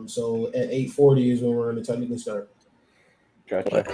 So at 8:40 is when we're going to technically start. Gotcha.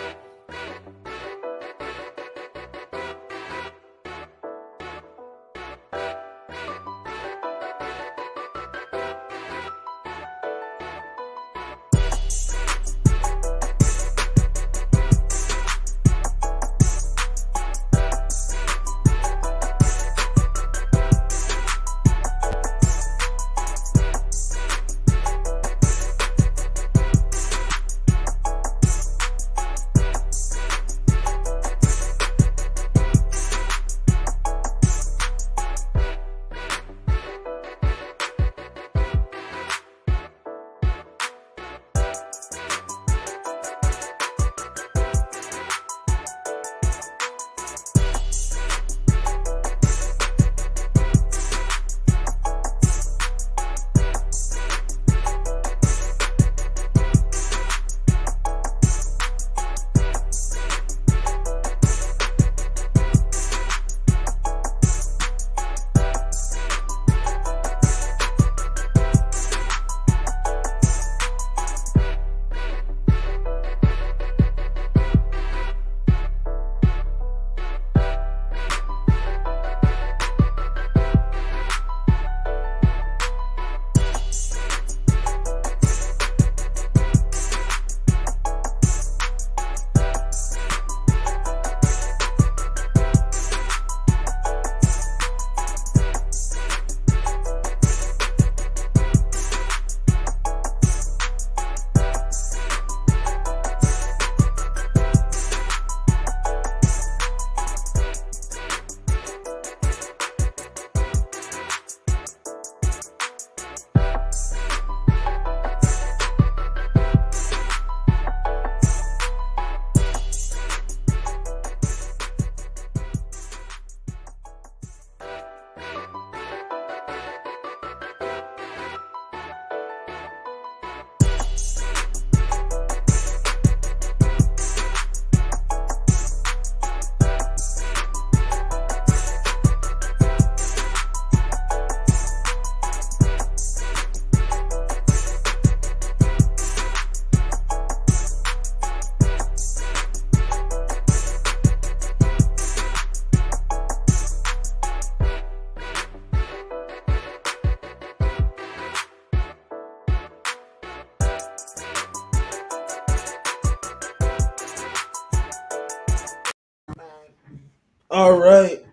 All right.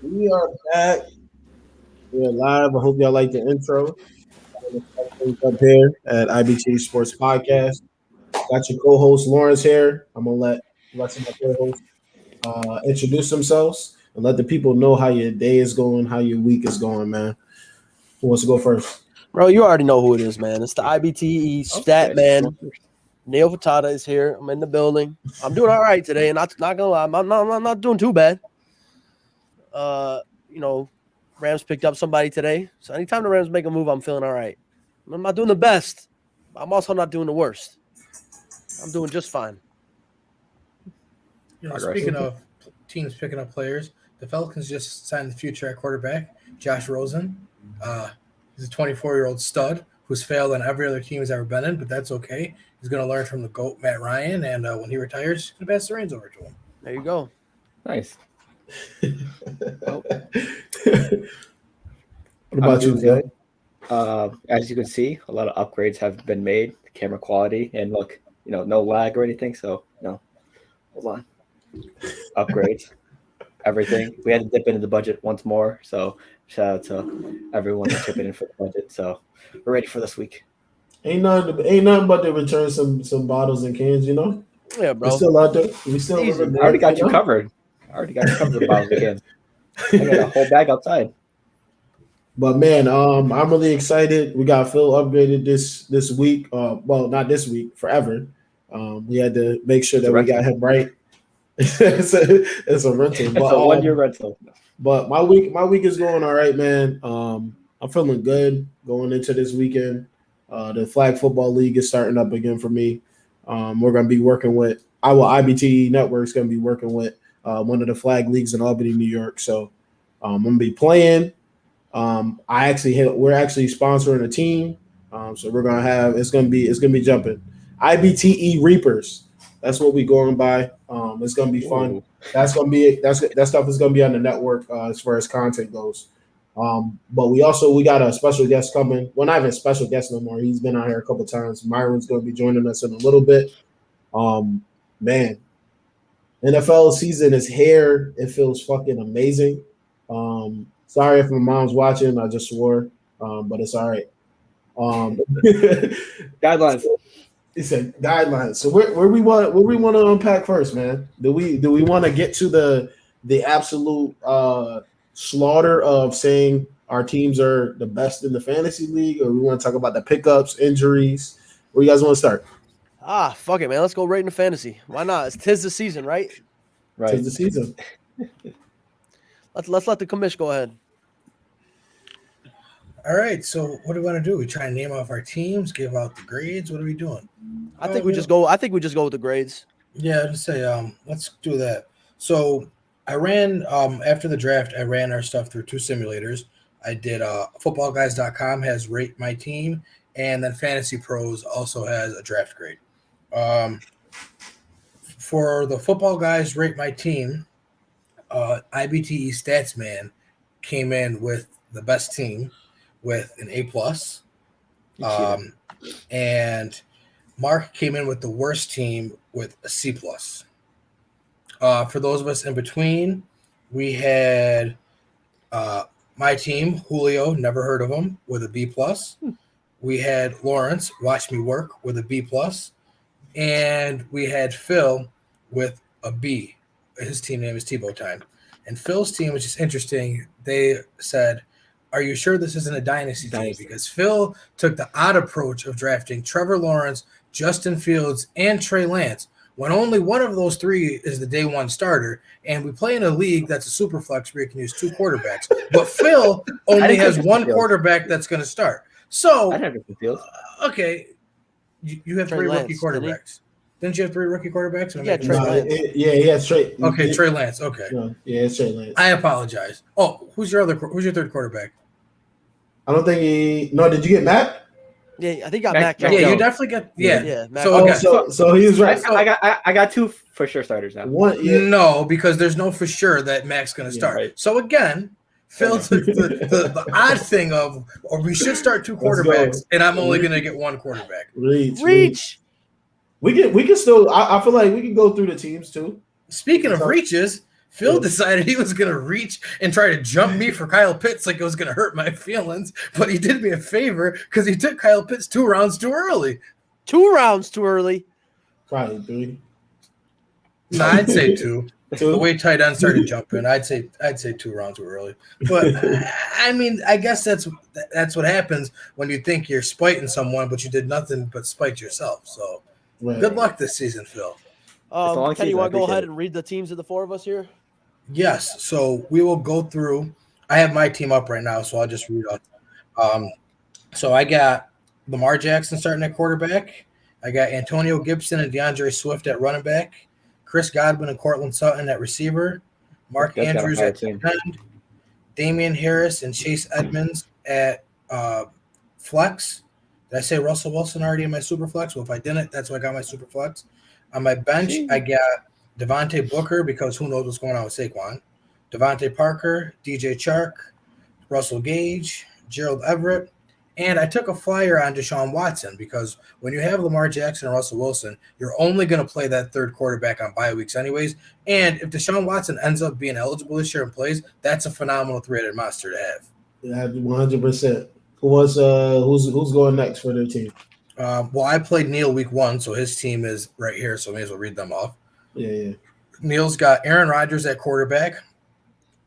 We are back. We're live. I hope y'all like the intro. Up here at IBTE Sports Podcast. Got your co-host Lawrence here. I'm gonna let some of my co-hosts introduce themselves and let the people know how your day is going, how your week is going, man. Who wants to go first? Bro, you already know who it is, man. It's the IBTE stat man. Neil Vitata is here. I'm in the building. I'm doing all right today, and not gonna lie, I'm not doing too bad. Rams picked up somebody today, so anytime the Rams make a move, I'm feeling all right. I'm not doing the best. I'm also not doing the worst. I'm doing just fine. Speaking of teams picking up players, the Falcons just signed the future at quarterback, Josh Rosen. He's a 24-year-old stud who's failed on every other team he's ever been in, but that's okay. He's going to learn from the GOAT, Matt Ryan, and when he retires, he's going to pass the reins over to him. There you go. Nice. What about you, Jay? As you can see, a lot of upgrades have been made, the camera quality, and look, no lag or anything. So, hold on. Upgrades, everything. We had to dip into the budget once more. So, shout out to everyone that's chipping in for the budget. So, we're ready for this week. Ain't nothing but to return some bottles and cans, Yeah, bro. We're still out there. We still I already got you covered. I already got you covered with bottles and cans. I got a whole bag outside. But man, I'm really excited. We got Phil upgraded this week. Well, not this week, forever. We had to make sure that we got him right. it's a rental. It's a 1-year rental. But my week is going all right, man. I'm feeling good going into this weekend. The flag football league is starting up again for me. We're going to be working with IBTE Network's going to be working with one of the flag leagues in Albany, New York. So I'm going to be playing. We're actually sponsoring a team. So we're gonna have it's gonna be jumping. IBTE Reapers. That's what we going by. It's gonna be fun. Ooh. That stuff is gonna be on the network as far as content goes. But we got a special guest coming. Well, not even a special guest no more. He's been out here a couple times. Myron's gonna be joining us in a little bit. Man, NFL season is here. It feels fucking amazing. Sorry if my mom's watching. I just swore, but it's all right. Guidelines. He said guidelines. So where we want to unpack first, man? Do we want to get to the absolute slaughter of saying our teams are the best in the fantasy league, or we want to talk about the pickups, injuries? Where you guys want to start? Fuck it, man. Let's go right into fantasy. Why not? Tis the season, right? Right. Tis the season. Let's let the commish go ahead. All right. So what do we want to do? We try and name off our teams, give out the grades. What are we doing? I think we just go with the grades. Yeah, just say let's do that. So I ran after the draft, I ran our stuff through two simulators. I did footballguys.com has rate my team, and then Fantasy Pros also has a draft grade. For the football guys rate my team, IBTE Statsman came in with the best team with an A+. And Mark came in with the worst team with a C+. For those of us in between, we had my team, Julio, never heard of him, with a B+. We had Lawrence, watch me work, with a B+. And we had Phil with a B. His team name is Tebow Time. And Phil's team, which is interesting, they said, are you sure this isn't a dynasty team? Because Phil took the odd approach of drafting Trevor Lawrence, Justin Fields, and Trey Lance, when only one of those three is the day one starter, and we play in a league that's a super flex where you can use two quarterbacks. But Phil only has one quarterback that's going to start. So, I never Fields. Okay, you have three rookie quarterbacks. Didn't you have three rookie quarterbacks? Yeah, Trey Lance. He has Trey. Okay, Trey Lance. Okay. Yeah, it's Trey Lance. I apologize. Oh, who's your third quarterback? I don't think No, did you get Matt? Yeah, I think I got Mac. Yeah, you definitely got. Yeah. Mac. So he was right. I got two for sure starters now. No, because there's no for sure that Mac's going to start. Right. So again, Phil took the odd thing of, or we should start two quarterbacks, and I'm only going to get one quarterback. Reach. We can still. I feel like we can go through the teams too. Speaking of reaches, Phil decided he was going to reach and try to jump me for Kyle Pitts like it was going to hurt my feelings, but he did me a favor because he took Kyle Pitts 2 rounds too early. 2 rounds too early? Probably 3. No, I'd say 2. The way tight end started jumping, I'd say 2 rounds too early. But I mean, I guess that's what happens when you think you're spiting someone, but you did nothing but spite yourself. So good luck this season, Phil. Kenny, you want to go ahead and read the teams of the four of us here? Yes. So we will go through. I have my team up right now, so I'll just read off. So I got Lamar Jackson starting at quarterback. I got Antonio Gibson and DeAndre Swift at running back. Chris Godwin and Cortland Sutton at receiver. Mark Andrews at tight end. Damian Harris and Chase Edmonds at flex. Did I say Russell Wilson already in my super flex? Well, if I didn't, that's why I got my super flex. On my bench, I got Devontae Booker, because who knows what's going on with Saquon. Devontae Parker, DJ Chark, Russell Gage, Gerald Everett. And I took a flyer on Deshaun Watson because when you have Lamar Jackson and Russell Wilson, you're only going to play that third quarterback on bye weeks anyways. And if Deshaun Watson ends up being eligible this year and plays, that's a phenomenal three-headed monster to have. Yeah, 100%. Who's going next for their team? Well, I played Neil week 1, so his team is right here, so I may as well read them off. Yeah. Neil's got Aaron Rodgers at quarterback,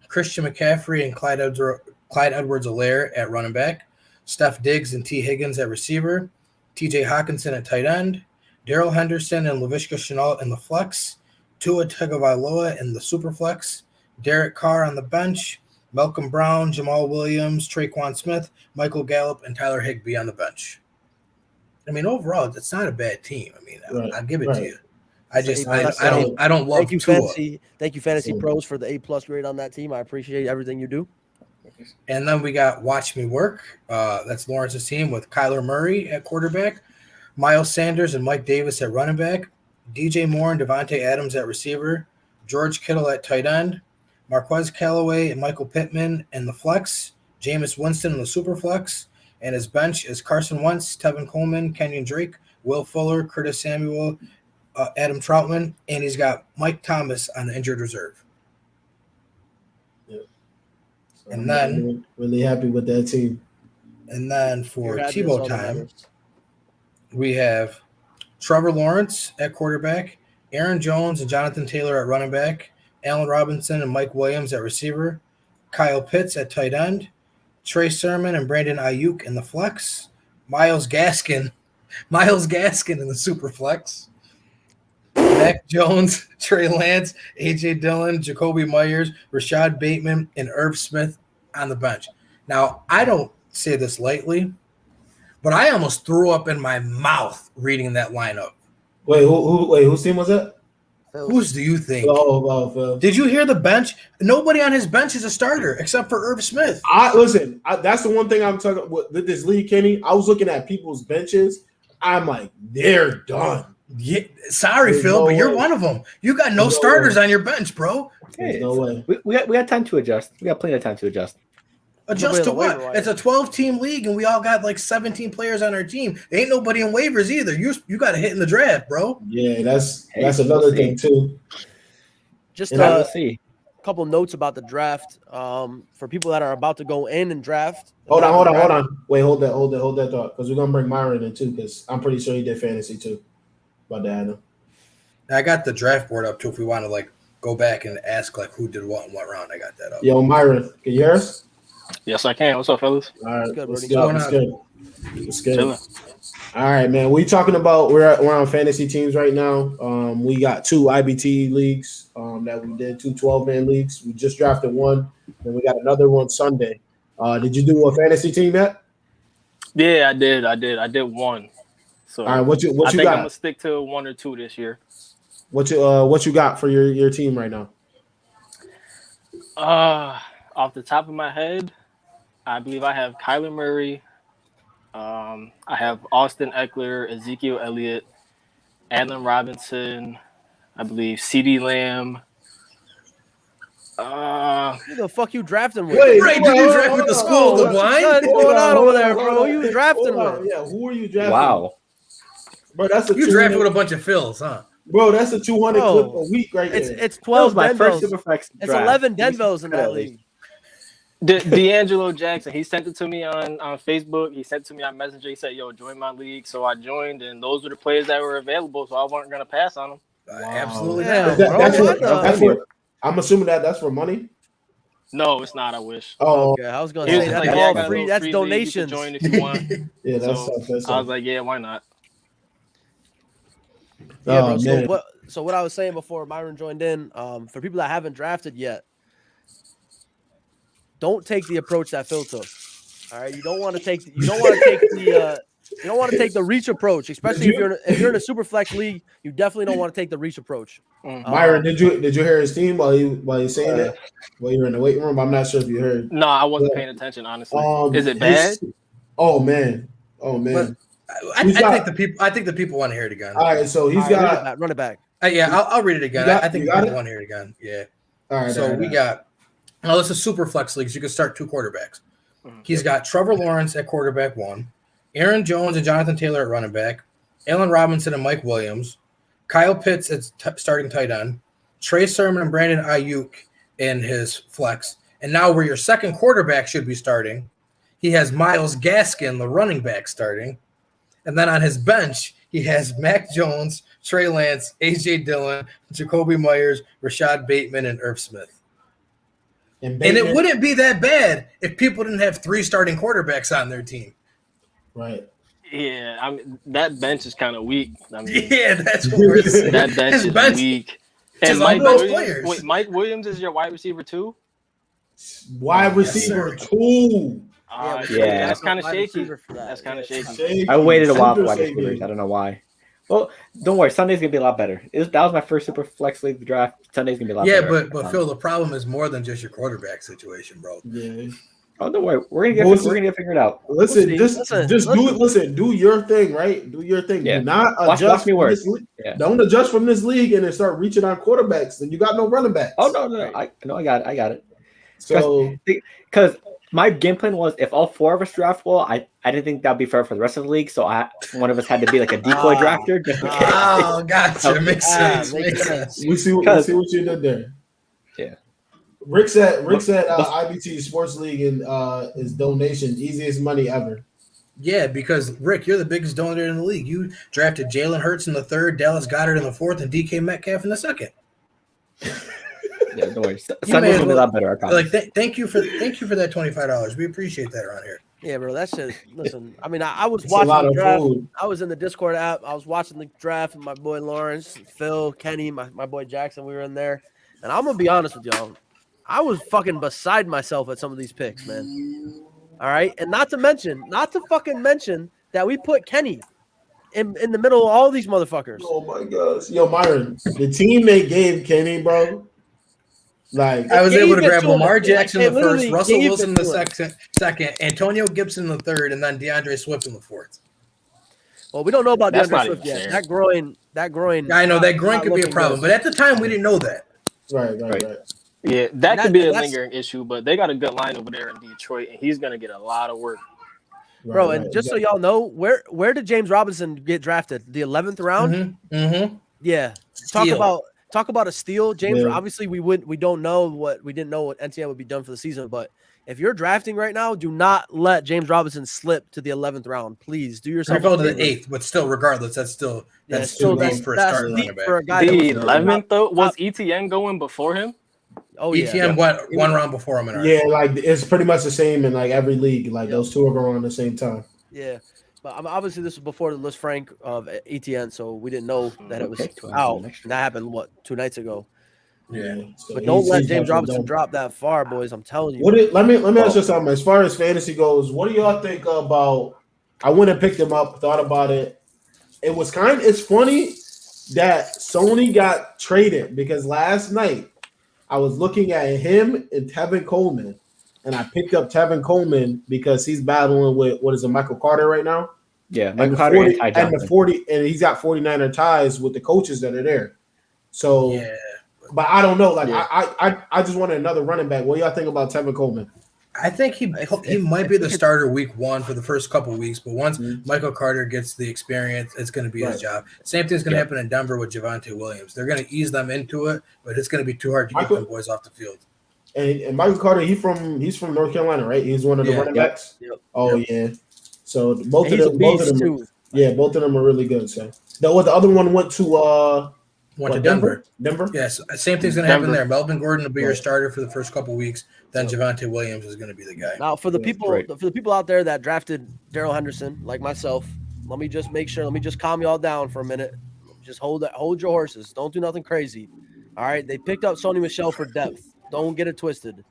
Christian McCaffrey and Clyde Edwards-Helaire at running back, Steph Diggs and T. Higgins at receiver, T.J. Hawkinson at tight end, Darrell Henderson and Laviska Shenault in the flex, Tua Tagovailoa in the super flex, Derek Carr on the bench, Malcolm Brown, Jamal Williams, Traquan Smith, Michael Gallup, and Tyler Higbee on the bench. I mean, overall, it's not a bad team. I mean, I'll give it to you. I don't love Thank you, Tua. Fantasy Pros, for the A+ grade on that team. I appreciate everything you do. And then we got Watch Me Work. That's Lawrence's team with Kyler Murray at quarterback, Miles Sanders and Mike Davis at running back, DJ Moore and Devontae Adams at receiver, George Kittle at tight end, Marquez Callaway and Michael Pittman in the flex, Jameis Winston in the super flex, and his bench is Carson Wentz, Tevin Coleman, Kenyon Drake, Will Fuller, Curtis Samuel, Adam Troutman, and he's got Mike Thomas on the injured reserve. So And then really happy with that team. And then for You're happy, Tebow that's all that time, matters. we have Trevor Lawrence at quarterback, Aaron Jones and Jonathan Taylor at running back, Allen Robinson and Mike Williams at receiver, Kyle Pitts at tight end, Trey Sermon and Brandon Ayuk in the flex, Myles Gaskin in the super flex, Mac Jones, Trey Lance, AJ Dillon, Jacoby Myers, Rashad Bateman, and Irv Smith on the bench. Now, I don't say this lightly, but I almost threw up in my mouth reading that lineup. Wait, whose team was that? Whose do you think? Phil. Did you hear the bench? Nobody on his bench is a starter except for Irv Smith. That's the one thing I'm talking about with this league, Kenny. I was looking at people's benches. I'm like, they're done. Yeah, sorry, There's Phil, no but you're way. one of them. You got no There's no starters way. on your bench, bro. There's no way. We got time to adjust. We got plenty of time to adjust. Adjust to Nobody on what? the waiver It's a 12-team league, and we all got like 17 players on our team. There ain't nobody in waivers either. You got to hit in the draft, bro. Yeah, that's Hey, another we'll see. thing too. Just And We'll a see. couple notes about the draft. For people that are about to go in and draft. Hold on. Wait, hold that thought, because we're gonna bring Myron in too, because I'm pretty sure he did fantasy too. About to add him. I got the draft board up too. If we want to like go back and ask like who did what in what round, I got that up. Yo, Myron, can you hear us? Yes, I can. What's up, fellas? All right, good, let's Brody. go. What's Let's good. Chilling. All right, man. We talking about we're on fantasy teams right now. We got 2 IBTE leagues that we did, 2 12-man leagues. We just drafted one, and we got another one Sunday. Did you do a fantasy team yet? Yeah, I did one. So All right, what you I think I'm got? gonna stick to 1 or 2 this year. What you got for your team right now? Off the top of my head, I believe I have Kyler Murray. I have Austin Eckler, Ezekiel Elliott, Allen Robinson. I believe CeeDee Lamb. Who the fuck you drafting with? Wait, Right, did you draft with the school of the blind? What's going on over there, bro? Who you drafting Hold on. with? Yeah, who are you drafting? Wow. Bro, that's a You 200 drafted with a bunch of Phils, huh? Bro, that's a 200 Bro, clip a week right It's there. it's That was 12 my first Denvos. Superflex It's draft. 11 Denvos in that At least. league. D'Angelo Jackson. He sent it to me on Facebook. He sent it to me on Messenger. He said, "Yo, join my league." So I joined, and those were the players that were available. So I wasn't gonna pass on them. Absolutely Yeah, not. bro, That's what that's the- for, I'm assuming that's for money. No, it's not. I wish. Oh, Okay, I was gonna He was say just that's like, "Yeah, I all got a free. little That's free league. You can donations. join if you want." yeah, that's So, tough. That's I was tough. like, "Yeah, why not?" Yeah, Oh, bro. man. So what I was saying before Myron joined in, for people that haven't drafted yet, don't take the approach that Phil took. All right, you don't want to take the reach approach, especially if you're in a super flex league. You definitely don't want to take the reach approach. Myron, did you hear his team while he saying it? While you were in the weight room, I'm not sure if you heard. No, I wasn't Yeah. paying attention. Honestly, is his- it bad? Oh man. I He's got- think the people want to hear it again. All right, so he's All right, got. run it back. I'll read it again. You got- I think you got people it? want to hear it again. Yeah. All right, So all right, we all right. got. Now this is super flex leagues. You can start 2 quarterbacks. He's got Trevor Lawrence at quarterback 1, Aaron Jones and Jonathan Taylor at running back, Allen Robinson and Mike Williams, Kyle Pitts at starting tight end, Trey Sermon and Brandon Ayuk in his flex. And now where your second quarterback should be starting, he has Myles Gaskin, the running back, starting. And then on his bench, he has Mac Jones, Trey Lance, AJ Dillon, Jacoby Myers, Rashad Bateman, and Irv Smith. And it wouldn't be that bad if people didn't have 3 starting quarterbacks on their team. Right. Yeah, I mean that bench is kind of weak. I mean, Yeah, that's what we're saying. that bench His is bench weak. is And all Mike those Williams, players. wait, Mike Williams is your wide receiver too? Wide Yes, receiver sir. 2. Yeah. That's kind of Wide shaky. receiver for that. That's kind of Yeah. shaky. I waited a while for Super wide shaky. receivers. I don't know why. Well, don't worry. Sunday's gonna be a lot better. That was my first super flex league draft. Sunday's gonna be a lot Yeah, better. but Phil, the problem is more than just your quarterback situation, bro. Yeah. Oh, don't worry. We're gonna get figured out. Listen, We'll just see. do it. Listen, do your thing, right? Do your thing. Yeah. Do not Watch adjust me from work. this league. Yeah. Don't adjust from this league and then start reaching on quarterbacks. Then you got no running backs. Oh no, Right. I got it. So Because my game plan was if all four of us draft well, I didn't think that'd be fair for the rest of the league. So one of us had to be like a decoy drafter. Just in case. Oh, gotcha. Makes sense. makes sense. we see what you did there. Yeah. Rick said IBT Sports League and his donation easiest money ever. Yeah, because Rick, you're the biggest donor in the league. You drafted Jalen Hurts in the 3rd, Dallas Goedert in the 4th, and DK Metcalf in the 2nd. Yeah, don't worry. You Sunday may will as be a well- lot better. I promise. Like, thank you for that $25. We appreciate that around here. Yeah, bro. That shit. Listen, I mean, I was It's a lot watching the of draft. food. I was in the Discord app. I was watching the draft with my boy Lawrence, Phil, Kenny, my boy Jackson. We were in there, and I'm gonna be honest with y'all. I was fucking beside myself at some of these picks, man. All right, and not to fucking mention that we put Kenny in the middle of all these motherfuckers. Oh my gosh. Yo, Myron, the team they gave Kenny, bro. Like I was gave able to it grab to him. Lamar Jackson They in the 1st, literally Russell gave Wilson in it the to him. second, Antonio Gibson in the 3rd, and then DeAndre Swift in the 4th. Well, we don't know about That's DeAndre not Swift even yet. fair. That groin. I know that groin not could be a looking problem, good. but at the time we didn't know that. right. Yeah, that And could be a that's- lingering issue, but they got a good line over there in Detroit, and he's gonna get a lot of work. Bro, Right, and right, just so y'all know, where did James Robinson get drafted? The 11th round? Mm-hmm. Yeah. Steal. Talk about a steal. James, Yeah. obviously we didn't know what NCAA would be done for the season, but if you're drafting right now, do not let James Robinson slip to the 11th round. Please do He yourself fell a to the favor. 8th, but still, regardless, that's still still deep deep for a that's starting deep running back. for a guy that The was 11th though was top- ETN going before him. Oh yeah. ETN went one round before him in ours. Yeah, like it's pretty much the same in like every league. Like those two are going on at the same time. Yeah. But obviously this was before the list Frank of ETN, so we didn't know that it was Okay, so out. next And that happened 2 nights ago. Yeah. So But don't let he's James definitely Robinson done. drop that far, boys. I'm telling you. Let me ask you something. As far as fantasy goes, what do y'all think about? I went and picked him up, thought about it. It's funny that Sony got traded because last night I was looking at him and Tevin Coleman, and I picked up Tevin Coleman because he's battling with Michael Carter right now. Yeah, And Michael the Carter 40 and Ty and the Johnson. 40 and he's got 49er ties with the coaches that are there. So Yeah. but I don't know. Like Yeah. I just wanted another running back. What do y'all think about Tevin Coleman? I think he might be the starter week 1 for the first couple of weeks, but once Michael Carter gets the experience, it's going to be his Right. job. Same thing's going to happen in Denver with Javonte Williams. They're going to ease them into it, but it's going to be too hard to get them boys off the field. And Michael Carter, he's from North Carolina, right? He's one of the Yeah. running Yep. backs. Yep. Oh yeah. So both And of he's a them, both of beast them, too. yeah, both of them are really good. So the other one went to Went to Denver. Denver. Yes, same thing's going to happen Denver. there. Melvin Gordon will be your Right. starter for the first couple of weeks. Then Javonte Williams is going to be the guy. Now, for the Yeah, people, great. for the people out there that drafted Darrell Henderson, like myself, let me just make sure. Let me just calm y'all down for a minute. Just hold your horses. Don't do nothing crazy. All right. They picked up Sony Michel for depth. Don't get it twisted.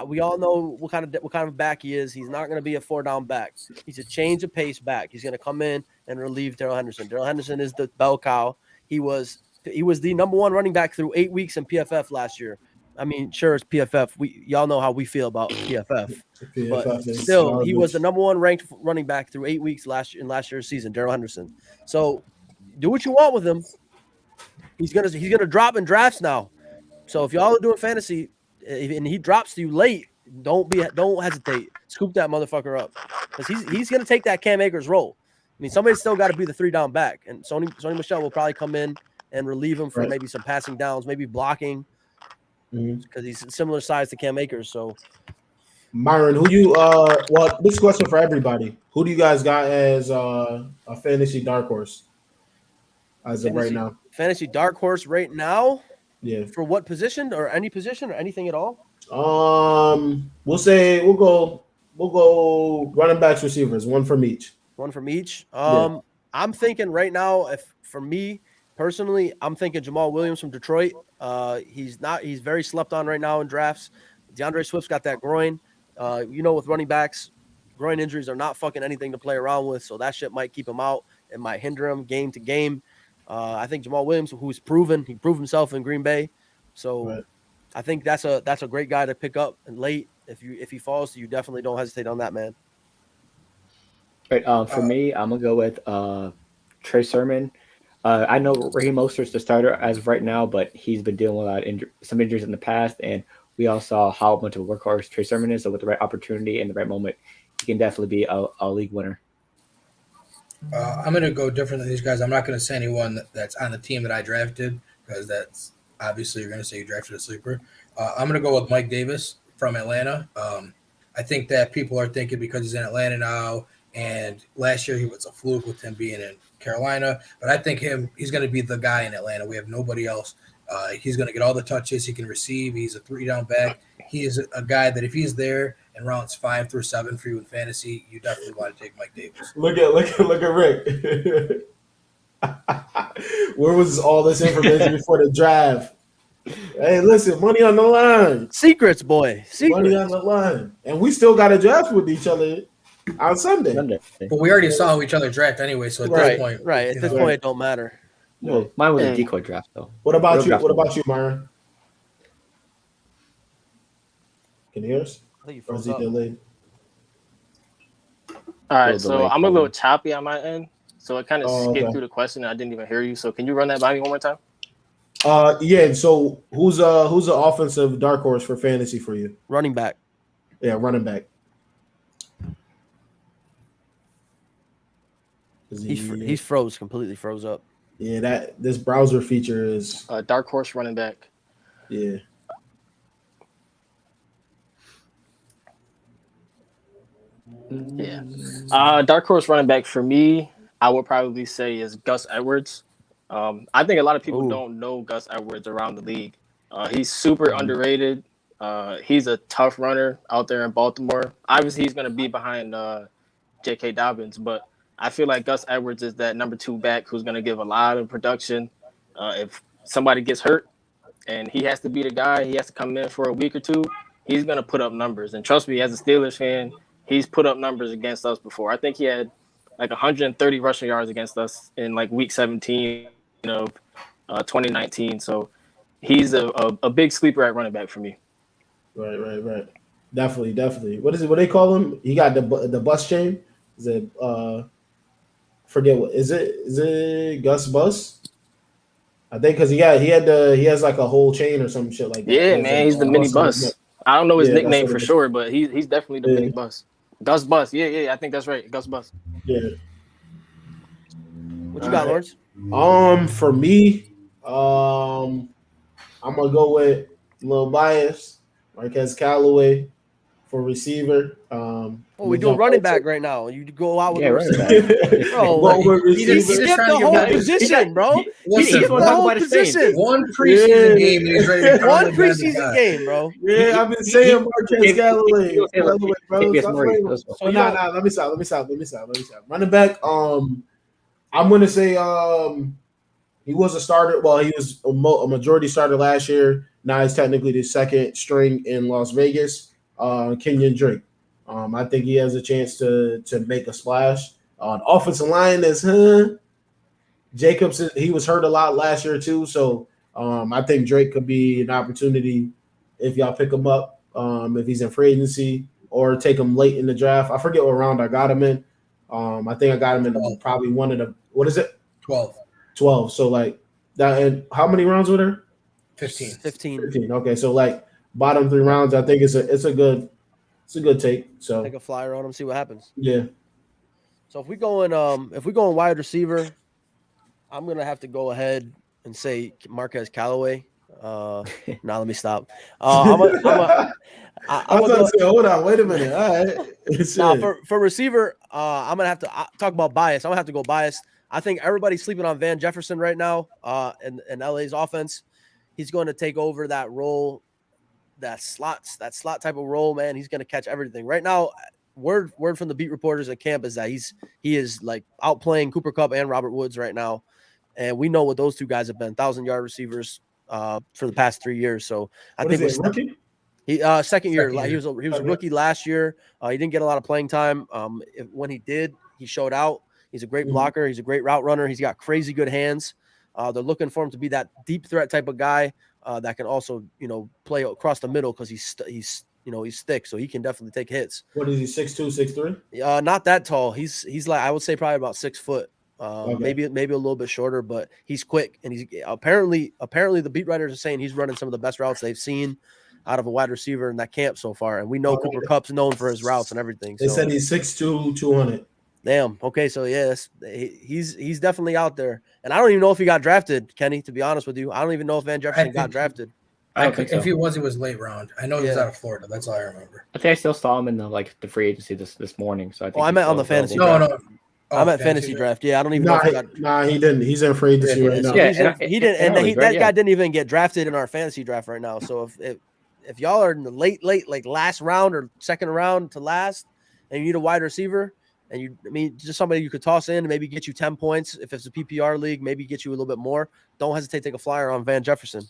We all know what kind of back he is. He's not going to be a 4-down back. He's a change of pace back. He's going to come in and relieve Darrell Henderson. Darrell Henderson is the bell cow. He was the number 1 running back through 8 weeks in PFF last year. I mean, sure, it's PFF. Y'all know how we feel about PFF. But still, he was the number 1 ranked running back through 8 weeks last year's season, Darrell Henderson. So do what you want with him. He's gonna drop in drafts now. So if y'all are doing fantasy and he drops to you late, don't hesitate. Scoop that motherfucker up. Because he's gonna take that Cam Akers role. I mean, somebody's still got to be the 3-down back. And Sony Michel will probably come in and relieve him for Right. maybe some passing downs, maybe blocking. Because he's similar size to Cam Akers. So Myron, who you well, this question for everybody. Who do you guys got as a fantasy dark horse as of right now? fantasy dark horse right now Yeah. for what position or any position or anything at all? We'll go running backs, receivers, one from each. One from each. Yeah. I'm thinking right now, if for me personally, I'm thinking Jamal Williams from Detroit. He's very slept on right now in drafts. DeAndre Swift's got that groin. With running backs, groin injuries are not fucking anything to play around with. So that shit might keep him out. It might hinder him game to game. I think Jamal Williams, he proved himself in Green Bay. So Right. I think that's a great guy to pick up and late. if he falls, you definitely don't hesitate on that, man. Right. For me, I'm gonna go with Trey Sermon. I know Raheem Mostert's the starter as of right now, but he's been dealing with a lot of some injuries in the past, and we all saw how much of a workhorse Trey Sermon is. So with the right opportunity and the right moment, he can definitely be a league winner. I'm going to go different than these guys. I'm not going to say anyone that's on the team that I drafted because that's obviously you're going to say you drafted a sleeper. I'm going to go with Mike Davis from Atlanta. I think that people are thinking because he's in Atlanta now, and last year he was a fluke with him being in Carolina. But I think he's going to be the guy in Atlanta. We have nobody else. He's going to get all the touches he can receive. He's a 3-down back. He is a guy that if he's there in rounds 5 through 7 for you in fantasy, you definitely want to take Mike Davis. Look at Rick. Where was all this information before the draft? Hey, listen, money on the line. Secrets, boy. Secrets. Money on the line. And we still got a draft with each other on Sunday. But we already saw each other draft anyway, so at this point. Right. At this point, it don't matter. Well, mine was a decoy draft, though. What about you? What about you, Myron? Can you hear us? I think you Or is froze he up. delayed? All right, Little so delay I'm a little choppy on my end. So it kind of skipped okay. through the question. I didn't even hear you. So can you run that by me one more time? Yeah. So who's the offensive dark horse for fantasy for you? Running back. Yeah, running back. He's froze, completely froze up. Yeah, this browser feature is Dark horse running back. yeah. Yeah. Dark horse running back for me, I would probably say is Gus Edwards. I think a lot of people don't know Gus Edwards around the league. He's super underrated. He's a tough runner out there in Baltimore. Obviously, he's going to be behind J.K. Dobbins, but I feel like Gus Edwards is that number 2 back who's going to give a lot of production. If somebody gets hurt and he has to be the guy, he has to come in for a week or two, he's going to put up numbers. And trust me, as a Steelers fan, he's put up numbers against us before. I think he had like 130 rushing yards against us in like week 17 of 2019. So he's a big sleeper at running back for me. Right. Definitely. What is it? What they call him? He got the bus chain. Is it forget what is it? Is it Gus Bus? I think because he has like a whole chain or some shit like that. Yeah, man, he's the mini bus. I don't know his nickname for sure, but he's definitely the mini bus. Gus Bus. Yeah, I think that's right. Gus Bus. Yeah. What you got, Lawrence? For me, I'm gonna go with a little bias. Marquez Callaway for receiver. We doing running back right now. You go out with running back. Bro, he skipped the whole position, bro. He skipped the whole position. One preseason game, and he's ready to one preseason game, bro. Yeah, I've been saying Marquez Callaway. Nah, let me stop. Running back, I'm gonna say he was a starter. Well, he was a majority starter last year. Now he's technically the second string in Las Vegas. Kenyon Drake. I think he has a chance to make a splash. On offensive line is Jacobs. He was hurt a lot last year too, so I think Drake could be an opportunity if y'all pick him up if he's in free agency or take him late in the draft. I forget what round I got him in. I think I got him in probably one of the 12. So like that. And how many rounds were there? 15. Okay, so like bottom 3 rounds, I think it's a good take. So take a flyer on him, see what happens. Yeah. So if we going wide receiver, I'm gonna have to go ahead and say Marquez Callaway. Now let me stop. I'm gonna say, hold on, wait a minute. All right. For receiver, I'm gonna have to talk about bias. I'm gonna have to go biased. I think everybody's sleeping on Van Jefferson right now in LA's offense. He's going to take over that role, that slot type of role, man. He's going to catch everything. Right now, word from the beat reporters at camp is that he is like outplaying Cooper Kupp and Robert Woods right now. And we know what those two guys have been, 1,000-yard receivers for the past 3 years. So I think it's rookie? He second year. He was a rookie last year. He didn't get a lot of playing time. When he did, he showed out. He's a great blocker. He's a great route runner. He's got crazy good hands. They're looking for him to be that deep threat type of guy that can also, play across the middle because he's he's thick, so he can definitely take hits. What is he? 6'2", 6'3"? Not that tall. He's like, I would say probably about 6 foot. Okay. Maybe a little bit shorter, but he's quick, and he's apparently the beat writers are saying he's running some of the best routes they've seen out of a wide receiver in that camp so far. And we know Cooper Kupp's known for his routes and everything. They said he's 6'2", 200. Damn. Okay, so yes, he's definitely out there, and I don't even know if he got drafted, Kenny. To be honest with you, I don't even know if Van Jefferson got drafted. I don't think so. If he was late round. I know he was out of Florida. That's all I remember. I think I still saw him in the free agency this morning. So I think I meant on the fantasy. No. I'm at fantasy draft. Yeah, I don't even know. He didn't. He's in free agency right now. Yeah, he didn't. And that guy didn't even get drafted in our fantasy draft right now. So if y'all are in the late, like last round or second round to last, and you need a wide receiver, and just somebody you could toss in and maybe get you 10 points. If it's a PPR league, maybe get you a little bit more. Don't hesitate to take a flyer on Van Jefferson.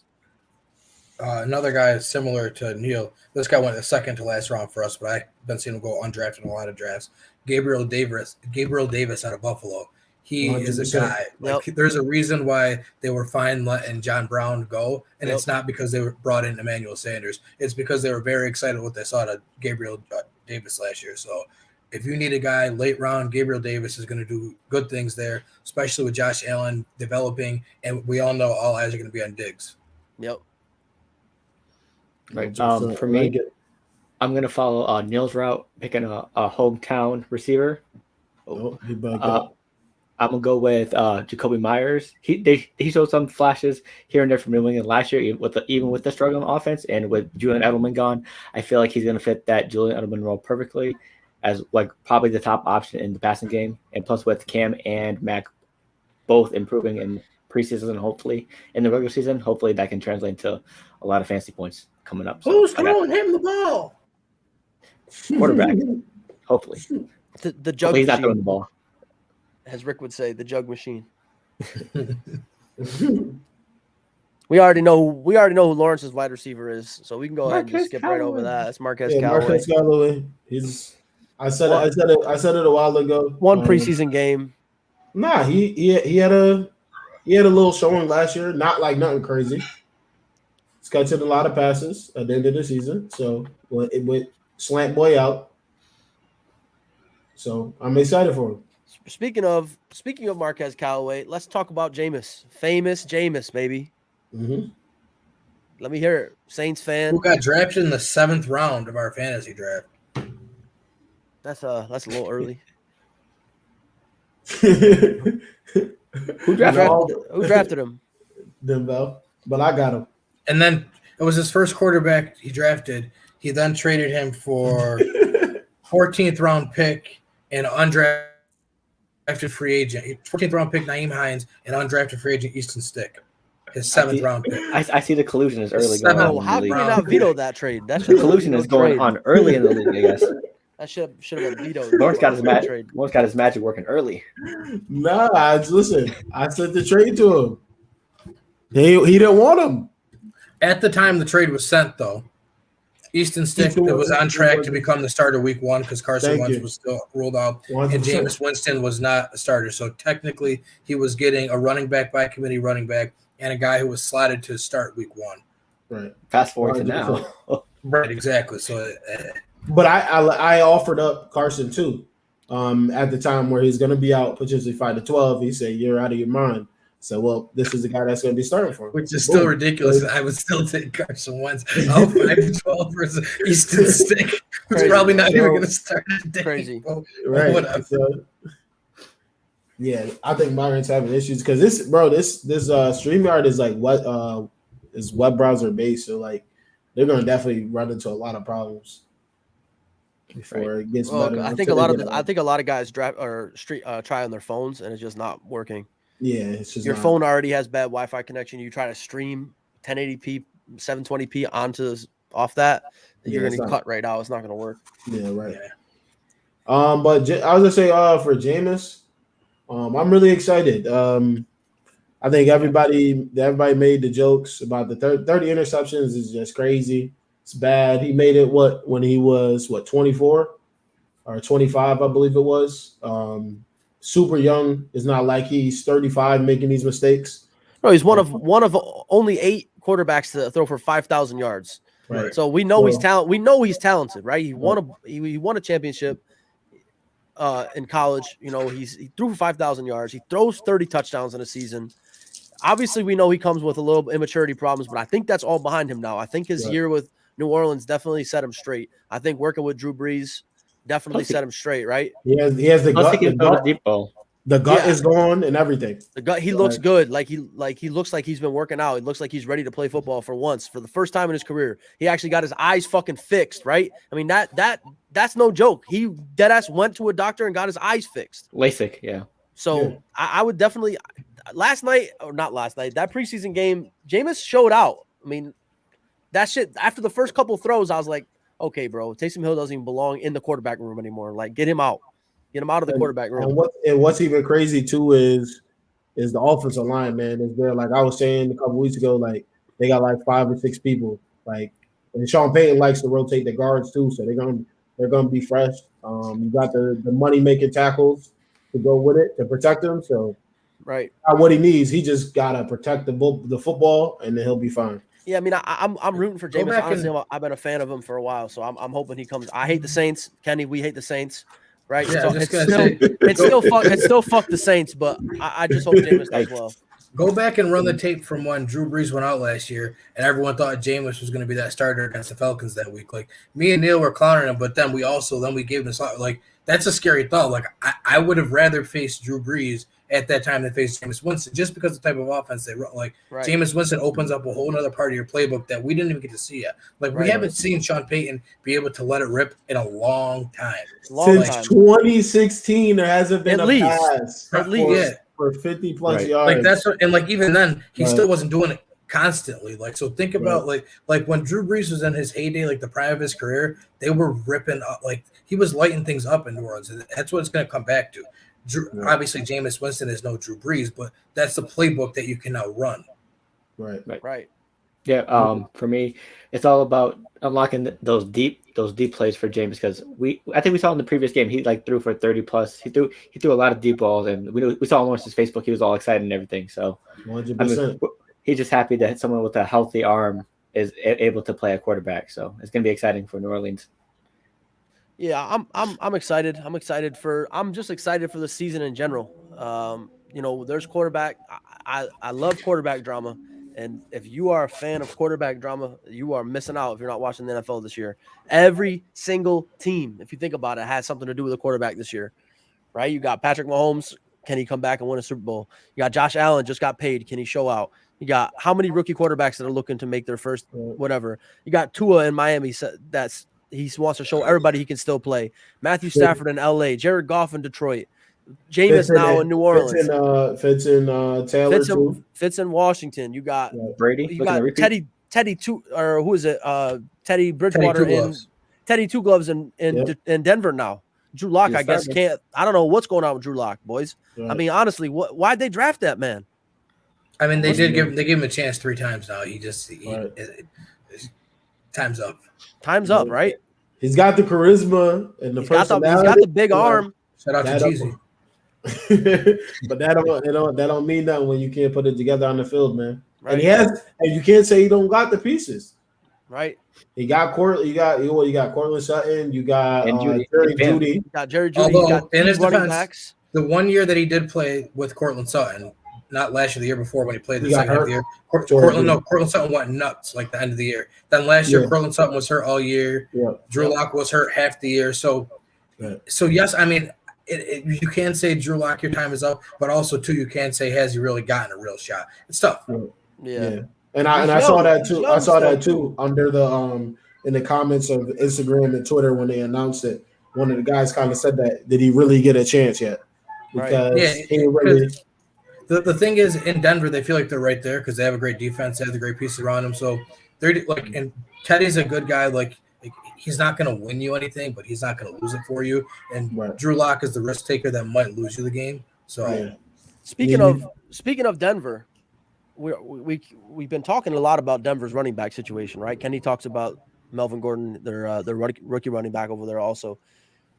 Another guy similar to Neil. This guy went the second to last round for us, but I've been seeing him go undrafted in a lot of drafts. Gabriel Davis out of Buffalo. He 100%. Is a guy. There's a reason why they were fine letting John Brown go, and it's not because they were brought in Emmanuel Sanders. It's because they were very excited what they saw to Gabriel Davis last year. So if you need a guy late round, Gabriel Davis is going to do good things there, especially with Josh Allen developing, and we all know all eyes are going to be on Diggs. Yep. Right. For me, I'm going to follow Neil's route, picking a hometown receiver. He bugged out. I'm going to go with Jacoby Myers. He showed some flashes here and there from New England last year, even with the struggling offense, and with Julian Edelman gone, I feel like he's going to fit that Julian Edelman role perfectly as probably the top option in the passing game. And plus with Cam and Mac both improving in preseason and hopefully in the regular season, hopefully that can translate into a lot of fantasy points coming up. So who's throwing him the ball? Quarterback, hopefully. The jug hopefully he's not throwing the ball. As Rick would say, the jug machine. We already know who Lawrence's wide receiver is, so we can go ahead and just skip right over that. It's Marquez Callaway. Marquez Callaway. I said it a while ago. One preseason game. Nah, he had a little showing last year. Not like nothing crazy. He's catching a lot of passes at the end of the season. So it went slant boy out. So I'm excited for him. Speaking of Marquez Callaway, let's talk about Jameis. Famous Jameis, baby. Mm-hmm. Let me hear it. Saints fan. Who got drafted in the 7th round of our fantasy draft? That's a little early. Who drafted him? Denbell, but I got him. And then it was his first quarterback he drafted. He then traded him for 14th round pick and undrafted free agent. 14th round pick Nyheim Hines and undrafted free agent Easton Stick. His 7th round pick. I see the collusion is early going on. How can you not veto that trade? The collusion is going on early in the league, I guess. That should have been vetoed. Lawrence got his magic working early. Nah, listen. I sent the trade to him. He didn't want him. At the time the trade was sent, though, Easton Stick was on track to become the starter week 1 because Carson Wentz was still ruled out, 100%. And Jameis Winston was not a starter. So technically, he was getting a running back by committee running back and a guy who was slotted to start week 1. Right. Fast forward to now. Right, exactly. So, but I offered up Carson too. At the time where he's going to be out potentially 5 to 12, he said, "You're out of your mind." So, well, this is the guy that's going to be starting for him. Which is still ridiculous. I would still take Carson Wentz out 5 to 12 versus Easton Stick, who's probably not even going to start today. Crazy. Right. So, yeah, I think Byron's having issues because this StreamYard is like what is web browser based. So, like, they're going to definitely run into a lot of problems before it gets better. I think a lot of guys try on their phones and it's just not working. Yeah, it's just your phone already has bad Wi-Fi connection. You try to stream 1080p, 720p off that, you're going to cut right out. It's not going to work. Yeah, right. Yeah. But I was going to say for Jameis, I'm really excited. I think everybody made the jokes about the 30 interceptions is just crazy. It's bad. He made it when he was 24 or 25, I believe it was. Super young. It's not like he's 35 making these mistakes. No, he's one of only 8 quarterbacks to throw for 5,000 yards. Right. So we know he's talented. We know he's talented, right? He won a championship in college. You know, he threw for 5,000 yards. He throws 30 touchdowns in a season. Obviously, we know he comes with a little immaturity problems, but I think that's all behind him now. I think his year with New Orleans definitely set him straight. I think working with Drew Brees definitely set him straight, right? He has the gut. The gut is gone and everything. The gut, he looks good. Like he looks like he's been working out. It looks like he's ready to play football for once. For the first time in his career, he actually got his eyes fucking fixed, right? I mean, that's no joke. He deadass went to a doctor and got his eyes fixed. LASIK, yeah. So I would definitely that preseason game, Jameis showed out. I mean, that shit after the first couple throws, I was like, okay, bro, Taysom Hill doesn't even belong in the quarterback room anymore. Like, get him out. Get him out of the quarterback room. And what's even crazy too is the offensive line, man. Is there, like I was saying a couple weeks ago, like they got like 5 or 6 people. Like, and Sean Payton likes to rotate the guards too, so they're gonna be fresh. You got the money making tackles to go with it to protect him. So what he needs, he just gotta protect the football, and then he'll be fine. Yeah, I mean, I'm rooting for Jameis. Honestly, I've been a fan of him for a while, so I'm hoping he comes. I hate the Saints, Kenny. We hate the Saints. Right, yeah, it's still fuck the Saints, but I just hope Jameis does well. Go back and run the tape from when Drew Brees went out last year, and everyone thought Jameis was going to be that starter against the Falcons that week. Like me and Neil were clowning him, but then we gave him a slot. Like that's a scary thought. Like I would have rather faced Drew Brees at that time than face Jameis Winston, just because of the type of offense they run. Like Jameis Winston opens up a whole other part of your playbook that we didn't even get to see yet. Like we haven't seen Sean Payton be able to let it rip in a long time. Since 2016, there hasn't been a pass for 50 plus yards. Like that's what, and like even then, he still wasn't doing it constantly. Like so, think about like when Drew Brees was in his heyday, like the prime of his career, they were ripping up. Like he was lighting things up in New Orleans. And that's what it's going to come back to. Obviously, Jameis Winston is no Drew Brees, but that's the playbook that you can now run. Right. Yeah. For me, it's all about unlocking those deep plays for Jameis, because I think we saw in the previous game he like threw for 30 plus. He threw a lot of deep balls, and we saw on his Facebook he was all excited and everything. So 100%. He's just happy that someone with a healthy arm is able to play a quarterback. So it's gonna be exciting for New Orleans. Yeah, I'm excited. I'm just excited for the season in general. There's quarterback. I love quarterback drama, and if you are a fan of quarterback drama, you are missing out if you're not watching the NFL this year. Every single team, if you think about it, has something to do with a quarterback this year, right? You got Patrick Mahomes. Can he come back and win a Super Bowl? You got Josh Allen, just got paid. Can he show out? You got how many rookie quarterbacks that are looking to make their first whatever? You got Tua in Miami. He wants to show everybody he can still play. Matthew Stafford in L.A., Jared Goff in Detroit, Jameis now in New Orleans. Fitz in Taylor. Fitz in Washington. You got Brady. You got Teddy Bridgewater Teddy Two Gloves in Denver now. Drew Lock, I guess, can't. I don't know what's going on with Drew Lock, boys. Right. I mean, honestly, why'd they draft that man? I mean, they gave him a chance 3 times now. Time's up. Time's up, right? He's got the charisma and the personality. He's got the big arm. Shout out to Jeezy. But that don't mean nothing when you can't put it together on the field, man. Right. And you can't say he don't got the pieces. Right. You got Cortland Sutton, you got Jerry Jeudy. You got Jerry Jeudy. You got in his running defense, backs. The 1 year that he did play with Cortland Sutton, not last year, the year before when he played the second half of the year. Cortland Sutton went nuts like the end of the year. Then last year, Cortland Sutton was hurt all year. Yeah. Drew Lock was hurt half the year. So yes, I mean, you can say Drew Lock, your time is up, but also too, you can say, has he really gotten a real shot? It's tough. Yeah. And I saw that too. I saw that too under the in the comments of Instagram and Twitter when they announced it. One of the guys kind of said that, did he really get a chance yet? Because he really. The thing is, in Denver, they feel like they're right there because they have a great defense, they have the great pieces around them. So they're like, and Teddy's a good guy. Like he's not going to win you anything, but he's not going to lose it for you. And Drew Lock is the risk taker that might lose you the game. So speaking of Denver, we've been talking a lot about Denver's running back situation, right? Kenny talks about Melvin Gordon, their rookie running back over there. Also,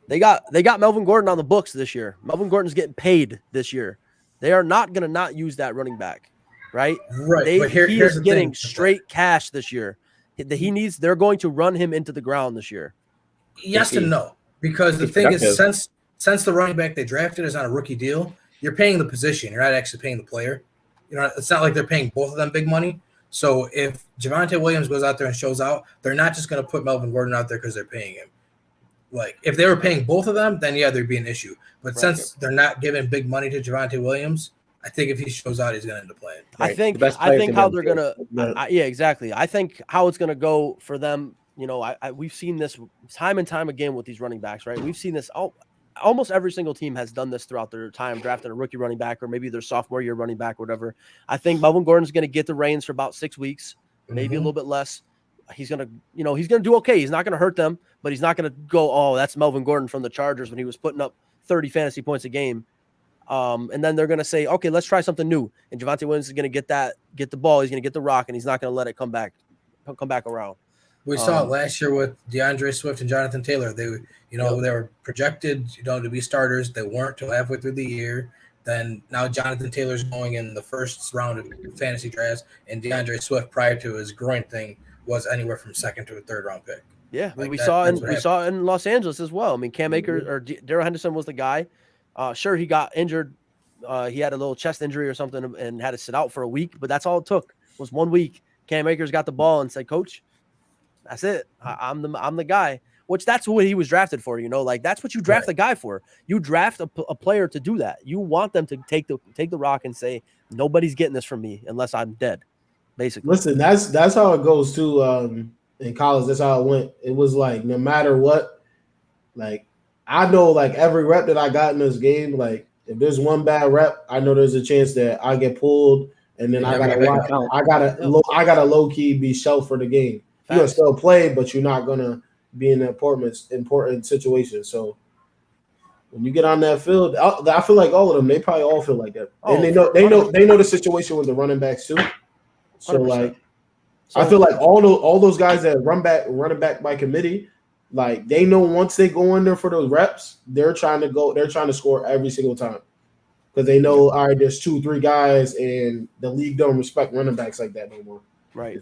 they got Melvin Gordon on the books this year. Melvin Gordon's getting paid this year. They are not going to not use that running back, right? Right. He is getting straight cash this year. He needs. They're going to run him into the ground this year. Yes and no, because the He's thing is, productive. since the running back they drafted is on a rookie deal, you're paying the position. You're not actually paying the player. You know, it's not like they're paying both of them big money. So if Javonte Williams goes out there and shows out, they're not just going to put Melvin Gordon out there because they're paying him. Like, if they were paying both of them, then yeah, there'd be an issue. But since they're not giving big money to Javonte Williams, I think if he shows out, he's going to end up playing. I think how they're gonna. Yeah, exactly. I think how it's gonna go for them. You know, we've seen this time and time again with these running backs, right? We've seen this. Almost every single team has done this throughout their time drafting a rookie running back or maybe their sophomore year running back or whatever. I think Melvin Gordon's going to get the reins for about 6 weeks, maybe a little bit less. He's going to do okay. He's not going to hurt them, but he's not going to go, oh, that's Melvin Gordon from the Chargers when he was putting up 30 fantasy points a game. And then they're going to say, okay, let's try something new. And Javonte Williams is going to get the ball. He's going to get the rock, and he's not going to let it come back around. We saw it last year with DeAndre Swift and Jonathan Taylor. They were projected, to be starters. They weren't till halfway through the year. Then now Jonathan Taylor's going in the first round of fantasy drafts, and DeAndre Swift, prior to his groin thing, was anywhere from second to a third round pick. Yeah, we saw it in Los Angeles as well. I mean, Cam Akers or Darrell Henderson was the guy. Sure, he got injured. He had a little chest injury or something and had to sit out for a week, but that's all it took was 1 week. Cam Akers got the ball and said, "Coach, that's it. I'm the guy." Which that's what he was drafted for. Like that's what you draft the guy for. You draft a player to do that. You want them to take the rock and say, "Nobody's getting this from me unless I'm dead." Basically, listen, that's how it goes too. In college, that's how it went. It was like no matter what, like I know like every rep that I got in this game, like if there's one bad rep, I know there's a chance that I get pulled, and then I gotta low key be shelved for the game. You're gonna still play, but you're not gonna be in an important situation. So when you get on that field, I feel like all of them, they probably all feel like that, and they know the situation with the running backs too. So 100%. Like, I feel like all those guys that running back by committee, like they know once they go in there for those reps, they're trying to score every single time because they know all right, there's 2-3 guys, and the league don't respect running backs like that no more. Right.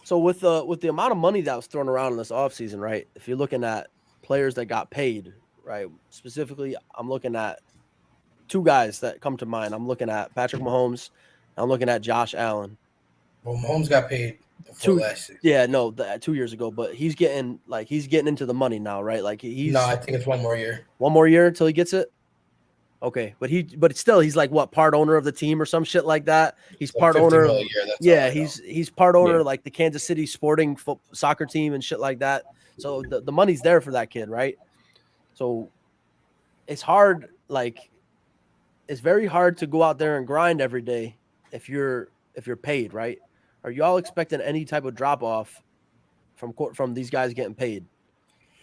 So with the amount of money that was thrown around in this offseason, right? If you're looking at players that got paid, right? Specifically, I'm looking at 2 guys that come to mind. I'm looking at Patrick Mahomes. I'm looking at Josh Allen. Well, Mahomes got paid last year. Yeah, no, 2 years ago, but he's getting into the money now, right? Like I think it's 1 more year. 1 more year until he gets it. Okay, but still, he's like what, part owner of the team or some shit like that. He's part owner. He's part owner like the Kansas City Sporting soccer team and shit like that. So the money's there for that kid, right? So it's hard. Like it's very hard to go out there and grind every day if you're paid, right? Are you all expecting any type of drop off from these guys getting paid?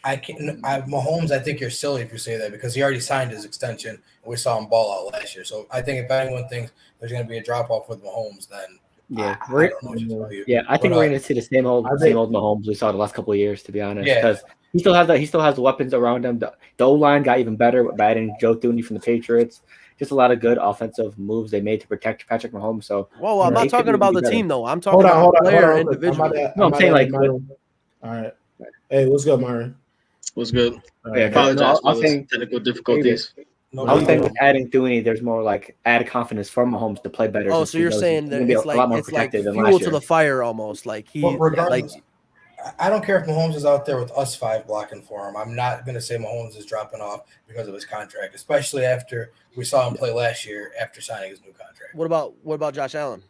Mahomes, I think you're silly if you say that because he already signed his extension and we saw him ball out last year. So I think if anyone thinks there's going to be a drop off with Mahomes, then I don't know what to tell you. Yeah, I think we're going to see the same old Mahomes we saw the last couple of years, to be honest. Because he still has the weapons around him. The O-line got even better by adding Joe Thuney from the Patriots. Just a lot of good offensive moves they made to protect Patrick Mahomes. So, I'm not talking about the team though. I'm talking about the player individually. I'm saying like, all right. Hey, what's good, Myron? What's good? Yeah, apologize for the technical difficulties. I was saying with adding Thuney, there's more like added confidence for Mahomes to play better. Oh, so you're saying that it's like fuel to the fire almost. Like regardless, I don't care if Mahomes is out there with us 5 blocking for him. I'm not going to say Mahomes is dropping off because of his contract, especially after we saw him play last year after signing his new contract. What about Josh Allen?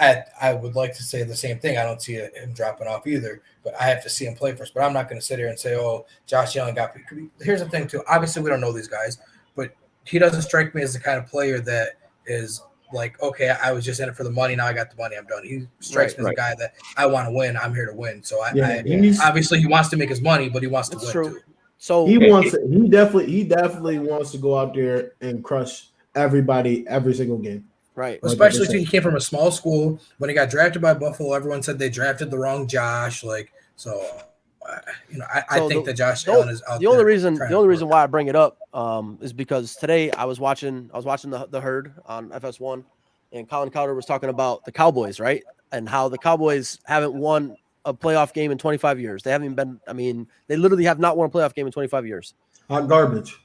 I would like to say the same thing. I don't see him dropping off either, but I have to see him play first. But I'm not going to sit here and say, oh, Josh Allen got paid. Here's the thing, too. Obviously, we don't know these guys, but he doesn't strike me as the kind of player that is like, okay, I was just in it for the money. Now I got the money. I'm done. He strikes me as a guy that I want to win. I'm here to win. So obviously he wants to make his money, but he wants to win too. So he definitely wants to go out there and crush everybody every single game. Right. Especially too, he came from a small school. When he got drafted by Buffalo, everyone said they drafted the wrong Josh. I think that Josh Allen is out there. The only reason why I bring it up is because today I was watching the Herd on FS1, and Colin Cowder was talking about the Cowboys, right? And how the Cowboys haven't won a playoff game in 25 years. They haven't even been. I mean, they literally have not won a playoff game in 25 years. Hot garbage.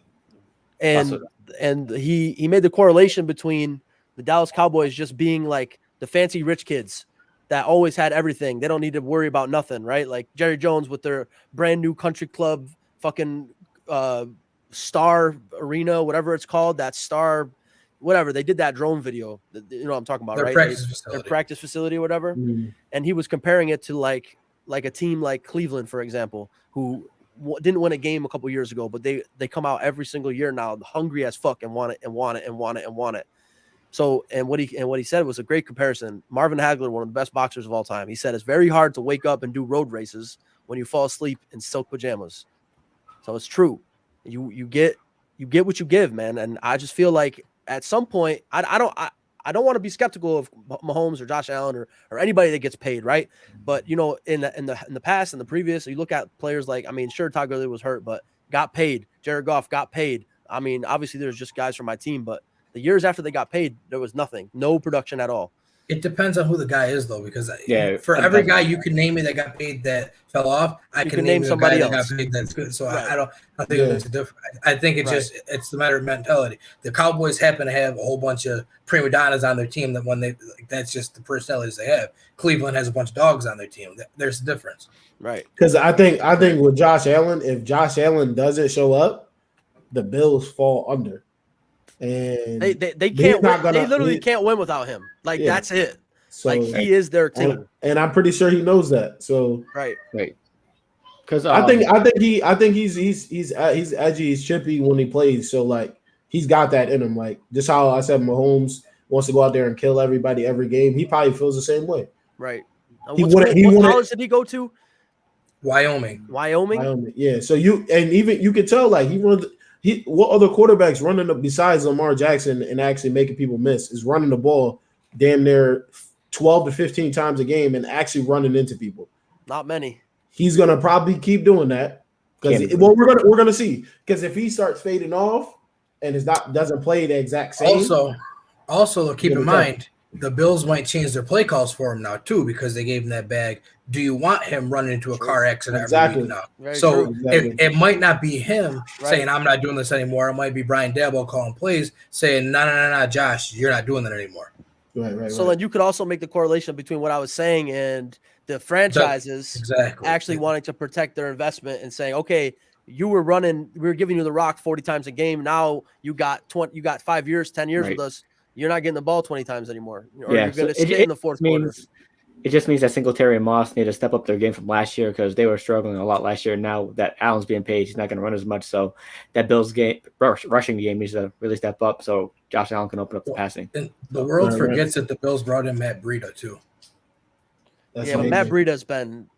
And he made the correlation between the Dallas Cowboys just being like the fancy rich kids that always had everything. They don't need to worry about nothing, right? Like Jerry Jones with their brand new country club, fucking Star Arena, whatever it's called, that Star, whatever. They did that drone video. You know what I'm talking about, right? Their practice facility or whatever. Mm. And he was comparing it to like a team like Cleveland, for example, who didn't win a game a couple years ago, but they come out every single year now, hungry as fuck, and want it and want it and want it and want it. So, and what he said was a great comparison. Marvin Hagler, one of the best boxers of all time, he said it's very hard to wake up and do road races when you fall asleep in silk pajamas. So it's true. You get what you give, man. And I just feel like at some point, I don't want to be skeptical of Mahomes or Josh Allen or anybody that gets paid, right? But you know, in the past and the previous, you look at players like, I mean, sure, Todd Gurley was hurt, but got paid. Jared Goff got paid. I mean, obviously, there's just guys from my team, but the years after they got paid, there was nothing, no production at all. It depends on who the guy is, though, because for every guy you can name me that got paid that fell off, I can name somebody else that got paid that's good. So right. I think it's different. I think it's the matter of mentality. The Cowboys happen to have a whole bunch of prima donnas on their team that when that's just the personalities they have. Cleveland has a bunch of dogs on their team. There's a difference, right? Because I think with Josh Allen, if Josh Allen doesn't show up, the Bills fall under. And they can't win. They literally can't win without him. Like that's it. So, like he is their team, and I'm pretty sure he knows that. So right. Because I think he's edgy, he's chippy when he plays. So like he's got that in him. Like just how I said, Mahomes wants to go out there and kill everybody every game. He probably feels the same way. Right. What college did he go to? Wyoming. Yeah. So you can tell like he runs. What other quarterbacks running up besides Lamar Jackson and actually making people miss is running the ball damn near 12 to 15 times a game and actually running into people. Not many. He's gonna probably keep doing that because we're gonna see. Because if he starts fading off and doesn't play the exact same. Also keep in mind the Bills might change their play calls for him now too because they gave him that bag. Do you want him running into a car accident every week now? It might not be him saying I'm not doing this anymore. It might be Brian Daboll calling plays saying no, Josh, you're not doing that anymore. Right. So then you could also make the correlation between what I was saying and the franchises actually wanting to protect their investment and saying, okay, we were giving you the rock 40 times a game. Now you got 5 years, 10 years with us. You're not getting the ball 20 times anymore. Or you're going to skip in the fourth quarter. It just means that Singletary and Moss need to step up their game from last year because they were struggling a lot last year. Now that Allen's being paid, he's not going to run as much. So that Bills game, rushing game needs to really step up so Josh Allen can open up the passing. And the world forgets that the Bills brought in Matt Breida too. But Matt Breida's been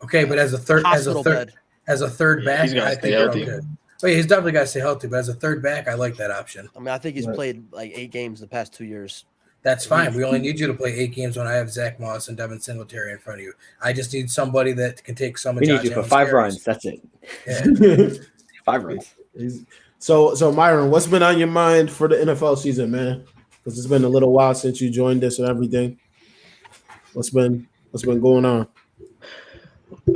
okay. But as a third back, I think they're okay. So he's definitely got to stay healthy. But as a third back, I like that option. I mean, I think he's played like 8 games the past 2 years. That's fine. We only need you to play 8 games when I have Zach Moss and Devin Singletary in front of you. I just need somebody that can take some of Josh Allen's. We need you for 5 runs. That's it. Yeah. 5 runs. So Myron, what's been on your mind for the NFL season, man? Because it's been a little while since you joined us and everything. What's been going on?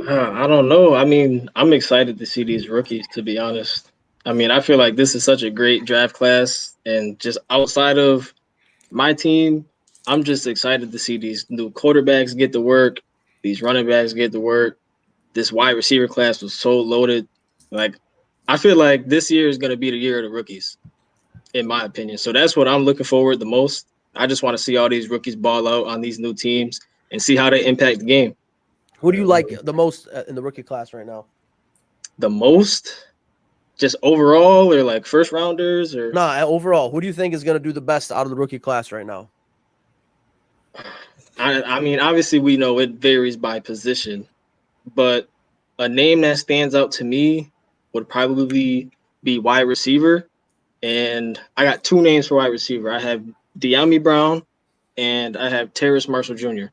I don't know. I mean, I'm excited to see these rookies, to be honest. I mean, I feel like this is such a great draft class, and just outside of my team, I'm just excited to see these new quarterbacks get to work, these running backs get to work. This wide receiver class was so loaded. Like, I feel like this year is going to be the year of the rookies, in my opinion. So that's what I'm looking forward the most. I just want to see all these rookies ball out on these new teams and see how they impact the game. Who do you like the most in the rookie class right now? The most? Just overall or like first rounders or overall? Who do you think is going to do the best out of the rookie class right now? I mean, obviously we know it varies by position, but a name that stands out to me would probably be wide receiver. And I got 2 names for wide receiver. I have De'Ami Brown and I have Terrace Marshall Jr.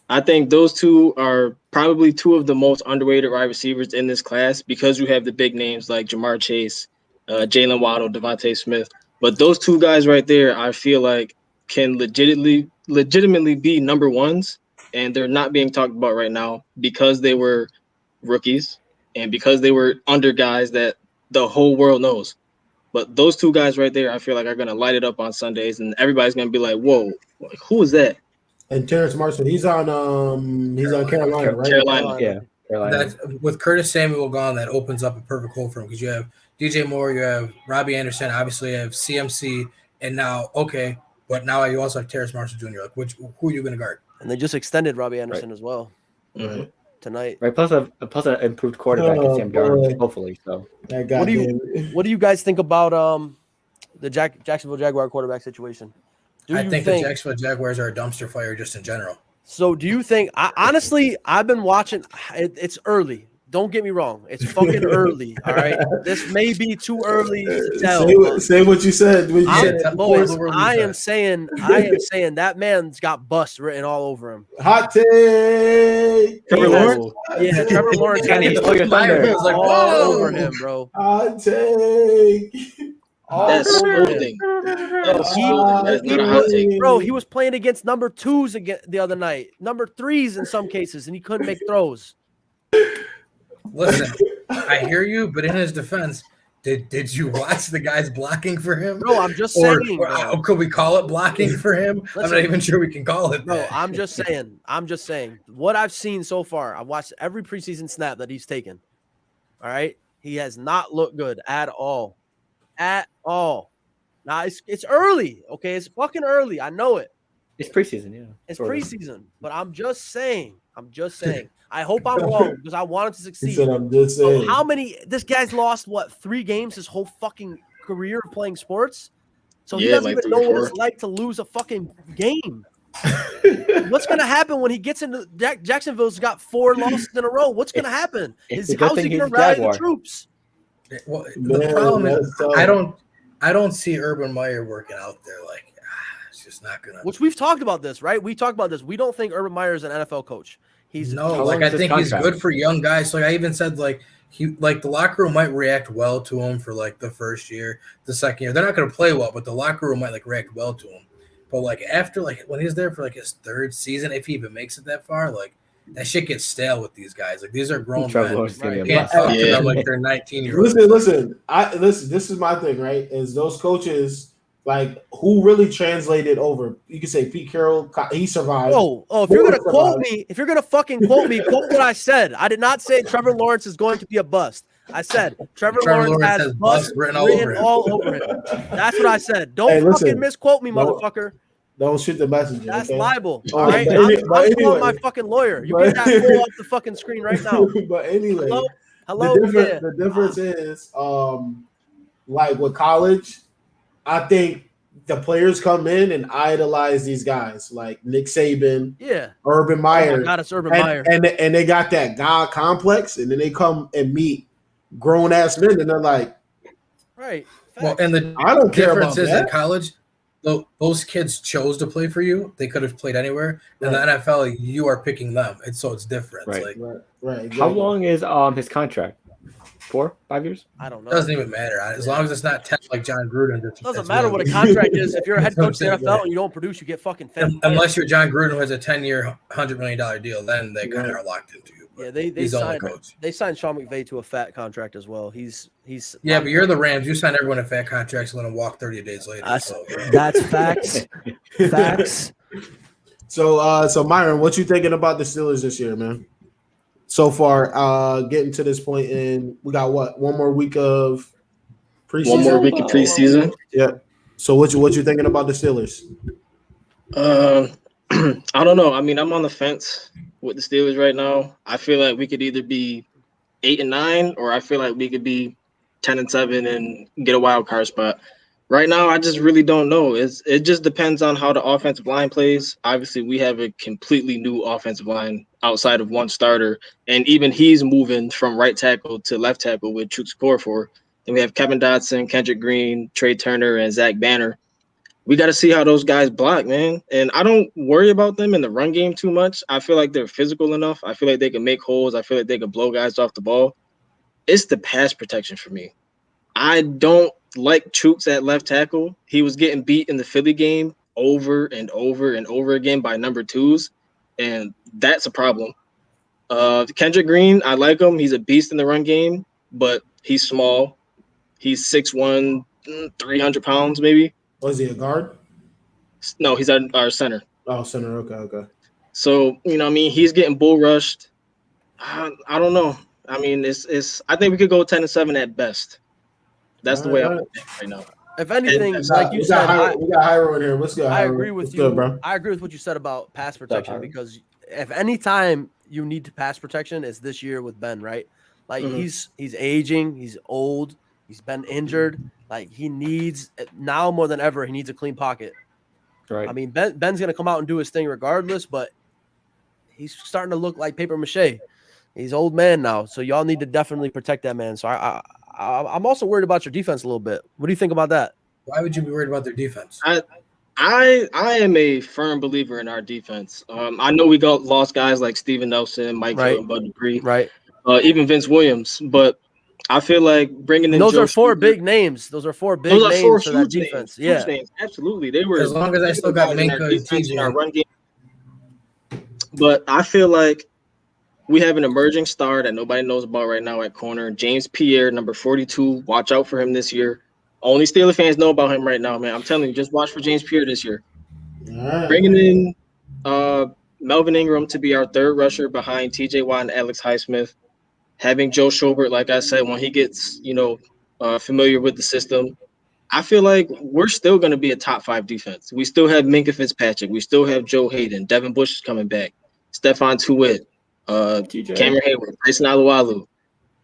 I think those 2 are probably 2 of the most underrated wide receivers in this class because you have the big names like Jamar Chase, Jalen Waddle, Devontae Smith. But those 2 guys right there, I feel like can legitimately be number ones and they're not being talked about right now because they were rookies and because they were under guys that the whole world knows. But those two guys right there, I feel like are going to light it up on Sundays, and everybody's going to be like, whoa, like, who is that? And Terrence Marshall, he's on Carolina, right? Carolina. Yeah, Carolina. That's with Curtis Samuel gone. That opens up a perfect hole for him because you have DJ Moore, you have Robbie Anderson, obviously you have CMC, and now but now you also have Terrence Marshall Jr. Like, who are you going to guard? And they just extended Robbie Anderson as well Mhm. tonight. Right, plus an improved quarterback in Sam Darnold, hopefully. So What do you guys think about the Jacksonville Jaguar quarterback situation? I think the Jacksonville Jaguars are a dumpster fire just in general. So do you think? Honestly, I've been watching. It's early. Don't get me wrong. It's fucking early. All right. This may be too early to tell. Say what you said. I am saying that man's got bust written all over him. Hot take. Trevor Lawrence? Yeah, Trevor Lawrence got He stole your thunder. all over him, bro. Hot take. That's scolding. That's not a hot take. Bro, he was playing against number 2s again the other night, number 3s in some cases, and he couldn't make throws. Listen, I hear you, but in his defense, did you watch the guys blocking for him? Bro, I'm just saying. Or could we call it blocking for him? I'm not even sure we can call it. Bro, that. I'm just saying. What I've seen so far, I've watched every preseason snap that he's taken. All right, he has not looked good at all. At all. Now it's early, okay? It's fucking early. I know it. It's preseason, yeah. It's preseason, but I'm just saying. I hope I'm wrong because I want him to succeed. He said, I'm just saying. So this guy's lost 3 games his whole fucking career of playing sports. So he doesn't even know what it's like to lose a fucking game. What's gonna happen when he gets into Jacksonville's got 4 losses in a row? What's gonna happen? How's he gonna rally the troops? Well, the problem is I don't see Urban Meyer working out there. Like, it's just not gonna. Which we've talked about this, right? We talked about this. We don't think Urban Meyer is an NFL coach. I think he's good for young guys. So like I even said, the locker room might react well to him for like the first year, the second year. They're not gonna play well, but the locker room might react well to him. But like after when he's there for his 3rd season, if he even makes it that far, that shit gets stale with these guys. Like these are grown men. You can't talk to them like they're 19-year-olds. Listen. This is my thing, right? Is those coaches who really translated over? You could say Pete Carroll. He survived. If you're gonna quote me, if you're gonna fucking quote me, quote what I said. I did not say Trevor Lawrence is going to be a bust. I said Trevor Lawrence has bust written all over him. That's what I said. Don't fucking misquote me, motherfucker. Don't shoot the messenger. That's okay? libel. All right, I'm calling my fucking lawyer. You get that pull off the fucking screen right now. But anyway, hello. The difference is, with college, I think the players come in and idolize these guys like Nick Saban, Urban Meyer. Oh my God, it's Urban Meyer. And they got that God complex, and then they come and meet grown ass men, and they're like, right. Well, and I don't care difference about is that. in college. Those kids chose to play for you. They could have played anywhere. In the NFL, you are picking them. It's different. Right. Right. Exactly. How long is his contract? 4, 5 years? I don't know. It doesn't even matter. As long as it's not 10 like John Gruden. It doesn't matter what a contract is. If you're a head coach in the NFL and you don't produce, you get fucking fed. Unless you're John Gruden who has a 10-year, $100 million deal, then they kind of are locked into you. Yeah, they signed Sean McVay to a fat contract as well. He's yeah, but you're the Rams. You sign everyone to fat contracts and let them walk 30 days later. That's facts. Facts. So Myron, what you thinking about the Steelers this year, man? So far, getting to this point, and we got one more week of preseason. One more week of preseason. Yeah. So what you thinking about the Steelers? I don't know. I mean, I'm on the fence with the Steelers right now. I feel like we could either be 8-9, or I feel like we could be 10-7 and get a wild card spot. Right now, I just really don't know. It just depends on how the offensive line plays. Obviously, we have a completely new offensive line outside of one starter, and even he's moving from right tackle to left tackle with Chuks Okorafor. Then we have Kevin Dotson, Kendrick Green, Trey Turner, and Zach Banner. We got to see how those guys block, man. And I don't worry about them in the run game too much. I feel like they're physical enough. I feel like they can make holes. I feel like they can blow guys off the ball. It's the pass protection for me. I don't like Chuks at left tackle. He was getting beat in the Philly game over and over and over again by number 2s. and that's a problem. Kendrick Green, I like him. He's a beast in the run game, but he's small. He's 6'1", 300 pounds maybe. Was he a guard? No, he's our center. Oh, center. Okay. So, I mean, he's getting bull rushed. I don't know. I mean, it's. I think we could go 10-7 at best. That's the way I'm thinking right now. If anything, And, like you said, we got Hyro in here. What's good? I Hyro? agree with What's you. good, bro? I agree with what you said about pass protection Hyro? because if any time you need to pass protection, it's this year with Ben, right? Like he's aging, he's old, he's been injured. Like he needs now more than ever, he needs a clean pocket. Right. I mean, Ben's gonna come out and do his thing regardless, but he's starting to look like paper mache. He's old man now, so y'all need to definitely protect that man. So I'm also worried about your defense a little bit. What do you think about that? Why would you be worried about their defense? I am a firm believer in our defense. I know we lost guys like Steven Nelson, Mike Hill, and Bud Dupree, Right. Even Vince Williams, but I feel like bringing in Those Joe are four Schubert- big names. Those are four big Those are four names for that huge defense. names, huge Yeah. names. Absolutely. They were As long as I still got guys in our Minka and defense and our TJ. run game. But I feel like we have an emerging star that nobody knows about right now at corner. James Pierre, number 42. Watch out for him this year. Only Steelers fans know about him right now, man. I'm telling you, just watch for James Pierre this year. All right. Bringing in Melvin Ingram to be our third rusher behind TJ Watt and Alex Highsmith. Having Joe Schobert, like I said, when he gets, familiar with the system, I feel like we're still going to be a top 5 defense. We still have Minka Fitzpatrick. We still have Joe Hayden. Devin Bush is coming back. Stephon Tuitt. Cameron Hayward. Grayson Alualu.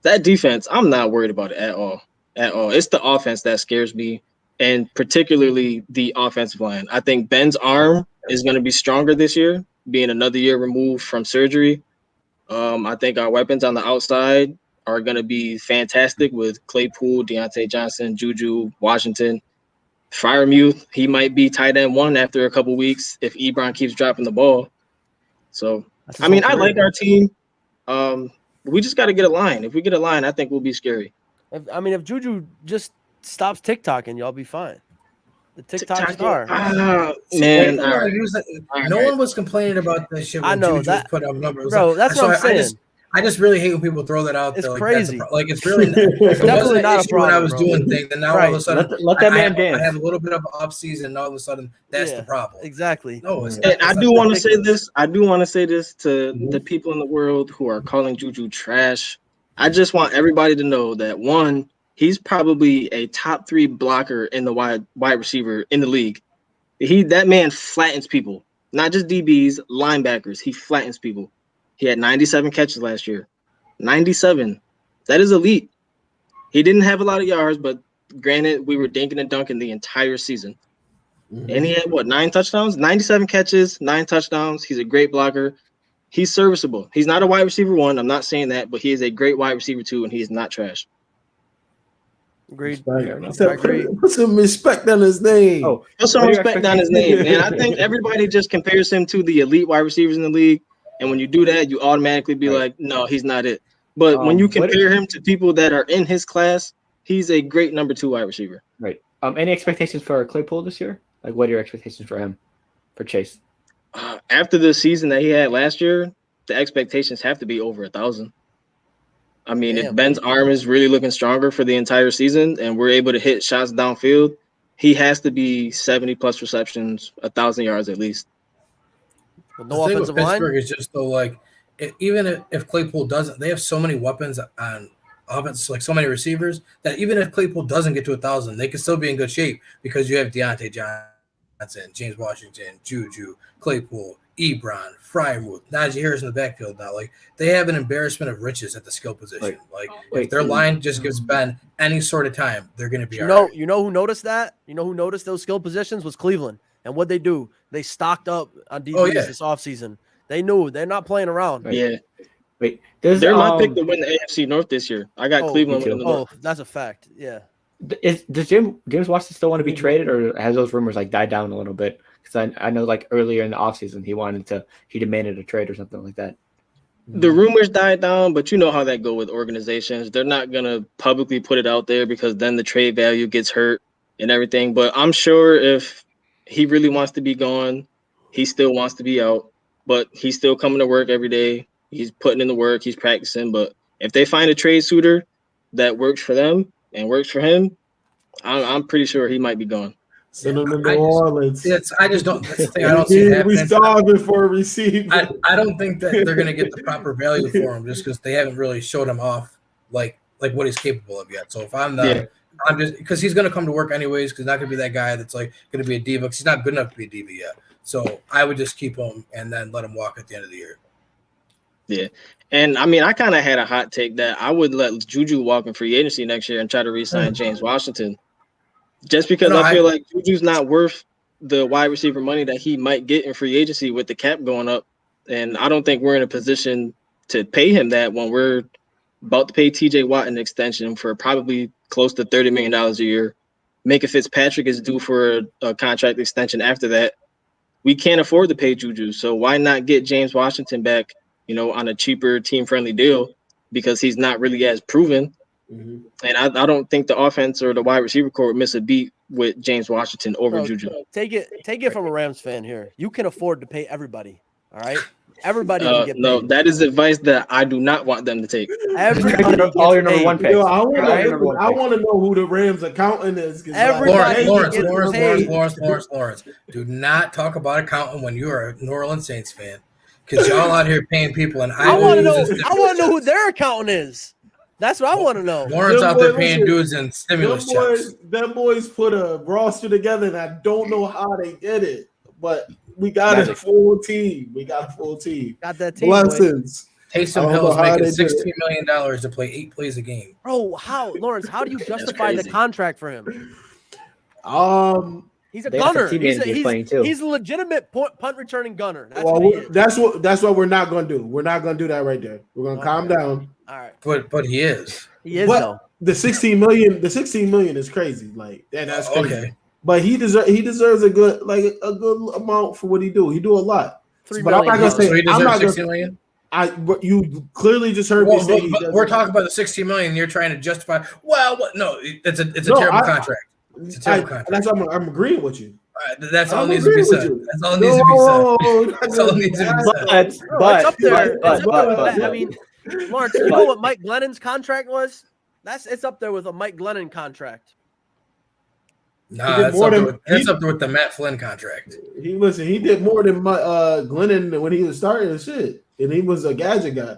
That defense, I'm not worried about it at all. At all. It's the offense that scares me, and particularly the offensive line. I think Ben's arm is going to be stronger this year, being another year removed from surgery. I think our weapons on the outside are going to be fantastic with Claypool, Deontay Johnson, Juju, Washington. Freiermuth, he might be tight end 1 after a couple weeks if Ebron keeps dropping the ball. So, I mean, I like our team. We just got to get a line. If we get a line, I think we'll be scary. If Juju just stops TikToking, y'all be fine. The TikTok star. Man, No one was complaining about this shit when I know Juju that, put up numbers. bro. That's what I'm saying. I just really hate when people throw that out It's there. crazy. It's really It's definitely not a problem when I was bro. doing things, and now all of a sudden, let that man dance. I have a little bit of an off season, and all of a sudden, that's the problem. Exactly. No, and I do want to say this. I do want to say this to the people in the world who are calling Juju trash. I just want everybody to know that, one, he's probably a top 3 blocker in the wide receiver in the league. That man flattens people, not just DBs, linebackers. He flattens people. He had 97 catches last year. 97. That is elite. He didn't have a lot of yards, but granted, we were dinking and dunking the entire season. And he had, 9 touchdowns? 97 catches, 9 touchdowns. He's a great blocker. He's serviceable. He's not a wide receiver 1. I'm not saying that, but he is a great wide receiver 2, and he is not trash. Agreed. Put some respect on his name. Oh, put some respect on his name, man. I think everybody just compares him to the elite wide receivers in the league. And when you do that, you automatically be like, no, he's not it. But when you compare him to people that are in his class, he's a great number 2 wide receiver. Right. Any expectations for Claypool this year? Like, what are your expectations for him, for Chase? After the season that he had last year, the expectations have to be over 1,000. I mean, if Ben's arm is really looking stronger for the entire season and we're able to hit shots downfield, he has to be 70-plus receptions, 1,000 yards at least. No offensive line. Pittsburgh is just even if Claypool doesn't, they have so many weapons on offense, like so many receivers, that even if Claypool doesn't get to 1,000, they can still be in good shape because you have Deontay Johnson, James Washington, Juju, Claypool, Ebron, Freiermuth, Najee Harris in the backfield now. Like, they have an embarrassment of riches at the skill position. If their line just gives Ben any sort of time, they're going to be all right. You know who noticed that? You know who noticed those skill positions was Cleveland. And what they do, they stocked up on DBs this offseason. They knew they're not playing around. Right. Yeah. Wait, they're my pick to win the AFC North this year. I got Cleveland winning the North. That's a fact. Yeah. Does James Washington still want to be traded, or has those rumors died down a little bit? Because I know earlier in the offseason he demanded a trade or something like that. The rumors died down, but you know how that go with organizations. They're not gonna publicly put it out there because then the trade value gets hurt and everything. But I'm sure if he really wants to be gone, he still wants to be out. but he's still coming to work every day. He's putting in the work. He's practicing. But if they find a trade suitor that works for them and works for him, I'm pretty sure he might be gone. Send him to New Orleans. I just don't. That's the thing I don't see happening. We starving for a receiver. I don't think that they're going to get the proper value for him just because they haven't really showed him off like what he's capable of yet. So if I'm just because he's going to come to work anyways because he's not going to be that guy that's like going to be a diva because he's not good enough to be a diva yet. So I would just keep him and then let him walk at the end of the year. Yeah. And I mean, I kind of had a hot take that I would let Juju walk in free agency next year and try to re-sign James Washington. Just because I feel like Juju's not worth the wide receiver money that he might get in free agency with the cap going up. And I don't think we're in a position to pay him that when we're about to pay TJ Watt an extension for probably close to $30 million a year. Micah Fitzpatrick is due for a contract extension after that. We can't afford to pay Juju. So why not get James Washington back, on a cheaper team-friendly deal because he's not really as proven. Mm-hmm. And I don't think the offense or the wide receiver core would miss a beat with James Washington over Juju. Take it from a Rams fan here. You can afford to pay everybody. All right, everybody can get paid. No, that is advice that I do not want them to take. Everybody all your number one picks. I want to know who the Rams accountant is. Lawrence. Do not talk about accounting when you are a New Orleans Saints fan, because y'all out here paying people. And I want to know who their accountant is. That's what I want to know. Lawrence out there paying dudes and stimulus checks. Them boys put a roster together, and I don't know how they did it, but we got a full team. Got that team. Blessings. Taysom Hill's making $16 million to play 8 plays a game. Bro, Lawrence? How do you justify the contract for him? He's a gunner. He's a legitimate punt returning gunner. That's what we're not going to do. We're not going to do that right there. We're going to calm down. All right. But he is. He is though. The $16 million is crazy. Like that's crazy. Okay. But he deserves a good amount for what he do. He do a lot. But I'm not gonna say he deserves $16 million. You clearly just heard me say we're talking about the $16 million. You're trying to justify. No, it's a terrible contract. It's a terrible contract. That's what I'm agreeing with you. That's all needs to be said. That's all needs to be said. That's all needs to be said. But it's up there. I mean, Lawrence, you know what Mike Glennon's contract was? It's up there with a Mike Glennon contract. Nah, that's up there with the Matt Flynn contract. He did more than Glennon when he was starting and shit. And he was a gadget guy.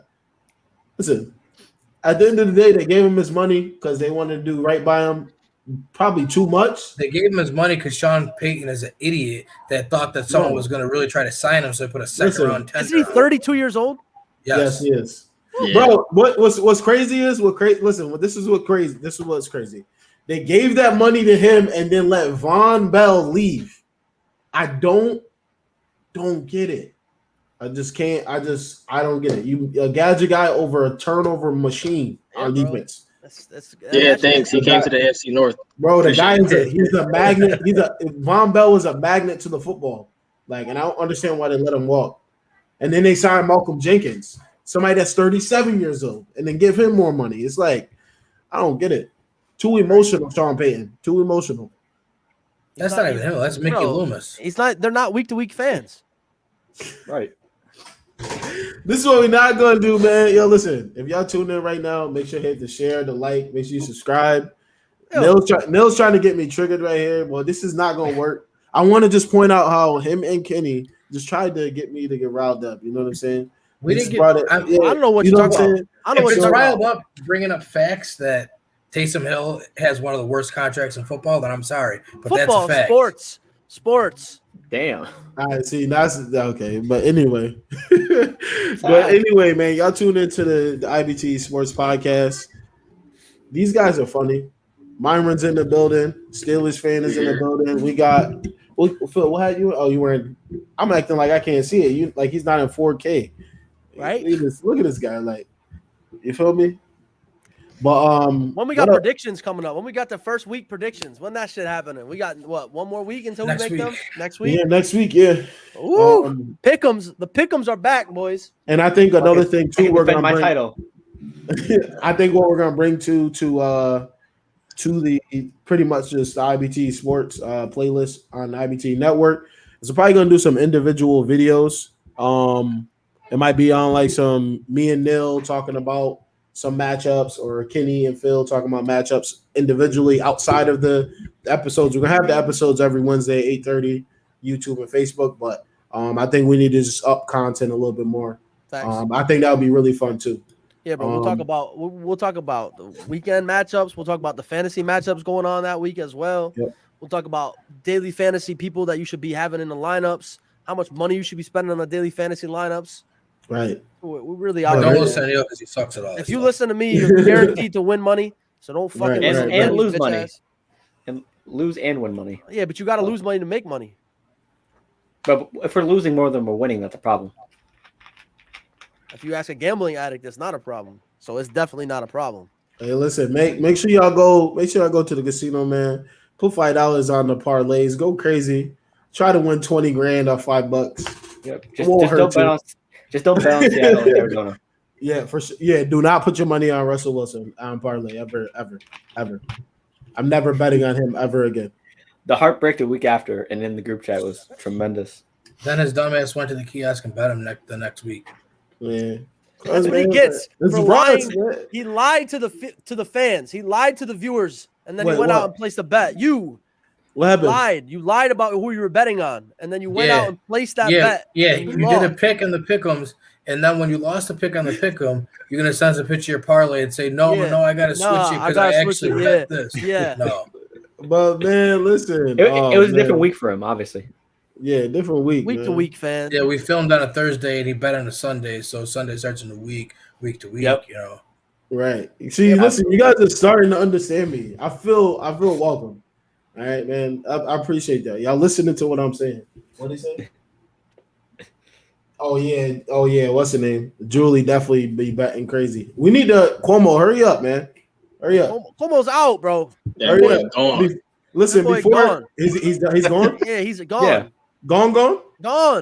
Listen, at the end of the day, they gave him his money because they wanted to do right by him. Probably too much. They gave him his money because Sean Payton is an idiot that thought that someone was going to really try to sign him, so they put a second round tender. Isn't he 32 years old? Yes, he is. Yeah. Bro, what's crazy is this is what's crazy. They gave that money to him and then let Von Bell leave. I don't get it. I just can't. I don't get it. You a gadget guy over a turnover machine on defense. Thanks. He came to the AFC North. Bro, the guy he's a magnet. Von Bell was a magnet to the football. And I don't understand why they let him walk. And then they signed Malcolm Jenkins, somebody that's 37 years old, and then give him more money. It's I don't get it. Too emotional, Sean Payton. Too emotional. That's not even him. That's Mickey Loomis. They're not week-to-week fans. Right. This is what we're not going to do, man. Yo, listen. If y'all tune in right now, make sure you hit the share, the like. Make sure you subscribe. Nils trying to get me triggered right here. Well, this is not going to work. I want to just point out how him and Kenny just tried to get me to get riled up. You know what I'm saying? I don't know what you're talking about. I don't know what you're riled up, bringing up facts that Taysom Hill has one of the worst contracts in football, then I'm sorry. But that's a fact. Sports. Damn. All right, see, that's okay. But anyway. Man, y'all tune into the IBTE Sports Podcast. These guys are funny. Myron's in the building. Steelers fan is in the building. We got Phil, what had you? Oh, you weren't. I'm acting like I can't see it. You he's not in 4K. Right? Look at this guy. You feel me? But when we got predictions coming up, when we got the first week predictions, when that shit happening? We got one more week until we make them next week. Yeah, next week. Yeah. Ooh, pick'ems. The pick'ems are back, boys. And I think another thing too, we're gonna bring my title. I think what we're gonna bring to the pretty much just the IBT Sports playlist on the IBT Network is we're probably gonna do some individual videos It might be on like some me and Neil talking about some matchups, or Kenny and Phil talking about matchups individually outside of the episodes. We're gonna have the episodes every Wednesday, 8:30, YouTube and Facebook. But I think we need to just up content a little bit more. I think that would be really fun too. Yeah, bro. We'll talk about the weekend matchups. We'll talk about the fantasy matchups going on that week as well. Yep. We'll talk about daily fantasy people that you should be having in the lineups, how much money you should be spending on the daily fantasy lineups. Right. We really are. Don't listen to Neil because he sucks at all. If you listen to me, you're guaranteed to win money. So don't fucking listen to and me, lose bitch money. ass. And lose and win money. Yeah, but you got to lose money to make money. But if we're losing more than we're winning, that's a problem. If you ask a gambling addict, it's not a problem. So it's definitely not a problem. Hey, listen, make sure y'all go. Make sure y'all go to the casino, man. Put $5 on the parlays. Go crazy. Try to win $20,000 off $5. Yep. Just don't bet on Seattle and Arizona. Yeah, for sure. Yeah, do not put your money on Russell Wilson on parlay ever. I'm never betting on him ever again. The heartbreak the week after and in the group chat was tremendous. Then his dumbass went to the kiosk and bet him the next week. Yeah. That's what he gets for lying. He lied to the fans. He lied to the viewers, and then he went out and placed a bet. What happened? Lied. You lied about who you were betting on, and then you went out and placed that bet. Yeah, you did a pick in the pick'ems, and then when you lost the pick on the pick'em, you're gonna send a picture of your parlay and say, "No, I gotta switch it because I actually bet this." Yeah, no. But man, listen, it was a different week for him, obviously. Yeah, different week. Week to week, fan. Yeah, we filmed on a Thursday and he bet on a Sunday, so Sunday starts in the week to week. Yep. You know. Right. See, listen, you guys are starting to understand me. I feel welcome. All right, man. I appreciate that. Y'all listening to what I'm saying. What did he say? Oh yeah. What's her name? Julie definitely be betting crazy. We need to Cuomo. Hurry up, man. Hurry up. Cuomo's out, bro. Hurry up. Listen, before he's gone. Yeah, he's gone. Yeah. Gone.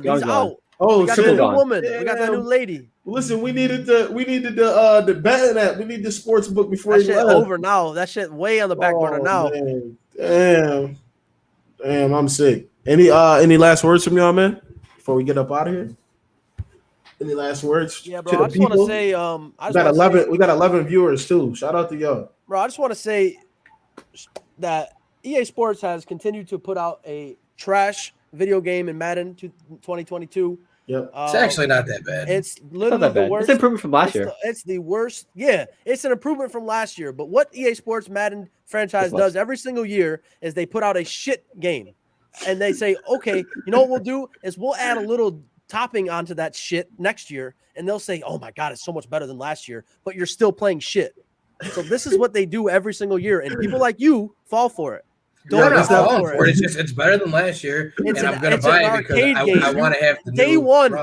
He's out. Oh, we got that new woman. We got that new lady. Listen, we needed the betting app. We need the sports book before that he shit left. over now. That shit way on the back burner now. Man. Damn, I'm sick. Any last words from y'all, man? Before we get up out of here? Any last words? Yeah, bro. I just want to say, we got 11 viewers too. Shout out to y'all. Bro, I just want to say that EA Sports has continued to put out a trash video game in Madden 2022. Yep. It's actually not that bad. It's literally the worst. It's an improvement from last year. It's the worst. Yeah, it's an improvement from last year. But what EA Sports Madden franchise does every single year is they put out a shit game. And they say, okay, you know what we'll do is we'll add a little topping onto that shit next year. And they'll say, oh my God, it's so much better than last year. But you're still playing shit. So this is what they do every single year. And people like you fall for it. Don't fall for it. It's better than last year, and I'm going to buy it because I want to have the day one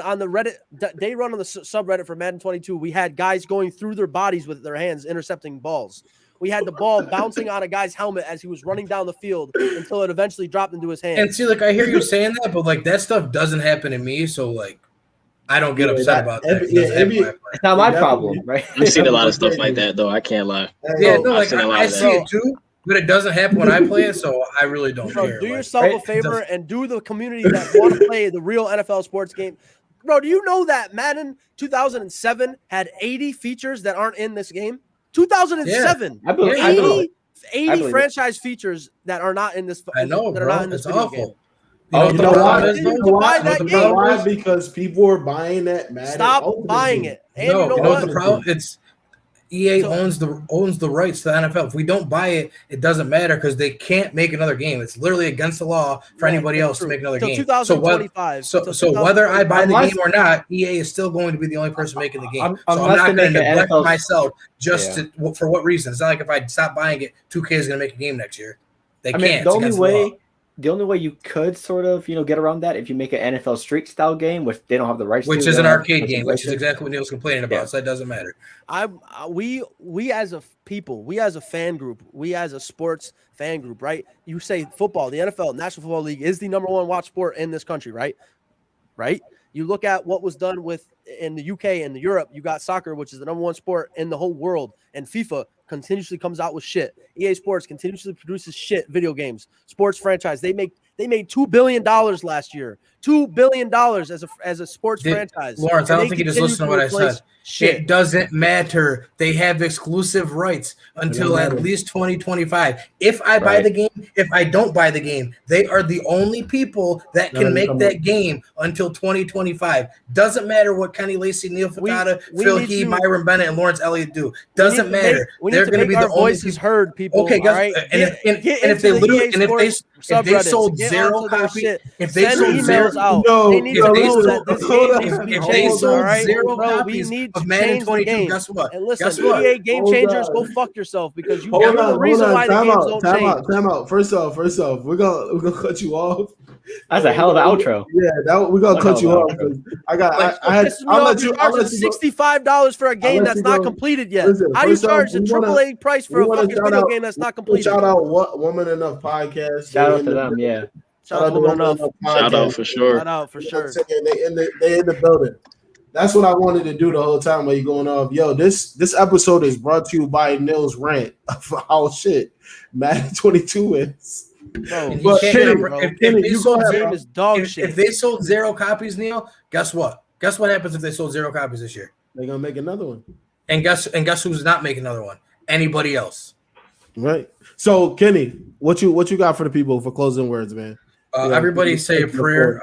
on the Reddit, day one on the subreddit for Madden 22. We had guys going through their bodies with their hands intercepting balls. We had the ball bouncing on a guy's helmet as he was running down the field until it eventually dropped into his hand. And see, like I hear you saying that, but like that stuff doesn't happen to me, so like I don't get upset about that. It's not my problem, right? I've seen a lot of stuff like that, though. I can't lie. Yeah, no, like I see it too. But it doesn't happen when I play it, so I really don't care. Do yourself a favor and do the community that want to play the real NFL sports game. Bro, do you know that Madden 2007 had 80 features that aren't in this game? 2007. Yeah. 80 franchise features that are not in this. I know, that are not in this video game. You know why? Because people are buying that Madden. Stop buying it. And no, you know what the problem? It's EA owns the rights to the NFL. If we don't buy it, it doesn't matter because they can't make another game. It's literally against the law for anybody else to make another game. 2025. So whether I buy the game or not, EA is still going to be the only person making the game. I'm not going to neglect myself for what reason? It's not like if I stop buying it, 2K is going to make a game next year. They can't. The only way you could sort of, get around that if you make an NFL Street style game, which they don't have the rights to. Which is an arcade game, which is exactly what Neil's complaining about, so that doesn't matter. We as a people, we as a fan group, we as a sports fan group, right? You say football, the NFL, National Football League is the number one watch sport in this country, right? Right? You look at what was done in the UK and Europe, you got soccer, which is the number one sport in the whole world, and FIFA continuously comes out with shit. EA Sports continuously produces shit video games. Sports franchise, they They made $2 billion last year. $2 billion as a sports franchise. Lawrence, I And don't they think you just continue listened to to what I replace said. Shit. It doesn't matter. They have exclusive rights until at least 2025. If I buy the game, if I don't buy the game, they are the only people that can make that game until 2025. Doesn't matter what Kenny Lacy, Neil Furtado, Phil Heath, Myron Bennett, and Lawrence Elliott do. Doesn't matter. They're going to be the only voices heard, people. Okay, guys. Right? And if they literally, and if they sold zero copies, if they sold zero, they need to know that this game needs to be if they changed. sold Right? zero Bro, copies we need of to Madden change the 22, game. guess what? And listen, Guess what? EA Game Changers, go fuck yourself because you're the reason why the games don't change. Time out. First off, we're gonna cut you off. That's a hell of an outro. Yeah, we're gonna cut you off. I'll let you. $65 for a game that's not completed yet. Listen, how do you charge the AAA price for a fucking video game that's not completed? Shout out what Woman Enough podcast. Shout out to them, yeah. Shout out to Woman Enough. Shout out for sure. Shout out for sure. They in the building. That's what I wanted to do the whole time while you going off. Yo, this episode is brought to you by Nils Rant for how shit Madden 22 is. Bro, but if they sold zero copies, Neil, guess what? Guess what happens if they sold zero copies this year? They're gonna make another one. And guess who's not making another one? Anybody else. Right. So Kenny, what you got for the people for closing words, man? Everybody say a prayer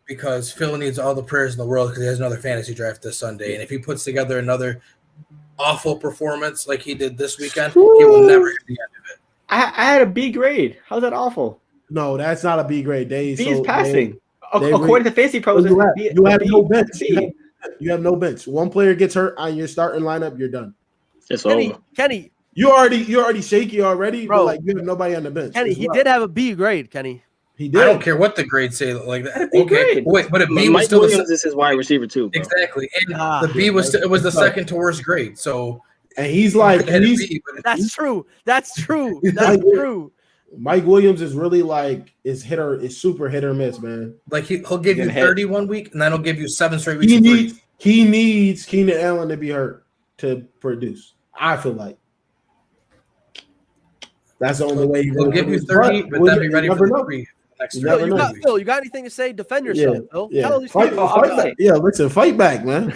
because Phil needs all the prayers in the world because he has another fantasy draft this Sunday. And if he puts together another awful performance like he did this weekend, he will never hit the end of it. I had a B grade. How's that awful? No, that's not a B grade. B is passing. According to Fantasy Pros, you have no bench. You have no bench. One player gets hurt on your starting lineup, you're done. It's over. Kenny, you're already shaky already, bro. But like you have nobody on the bench. Kenny, he did have a B grade, Kenny. He did. I don't care what the grades say like that. Okay, wait, but a B was Mike still Williams is his wide receiver too. Bro. Exactly, and the B was the second to worst grade. So, and he's like, that's true. That's true. That's true. Mike Williams is really like is super hit or miss, man. Like he'll give you 30 1 week, and then he'll give you 7 straight weeks. He needs Keenan Allen to be hurt to produce. I feel like that's the only way he'll give you 30, but then be ready for the 3. Phil, you got anything to say? Defend yourself, Phil. Yeah. Tell these fight people. Yeah, listen, fight back, man.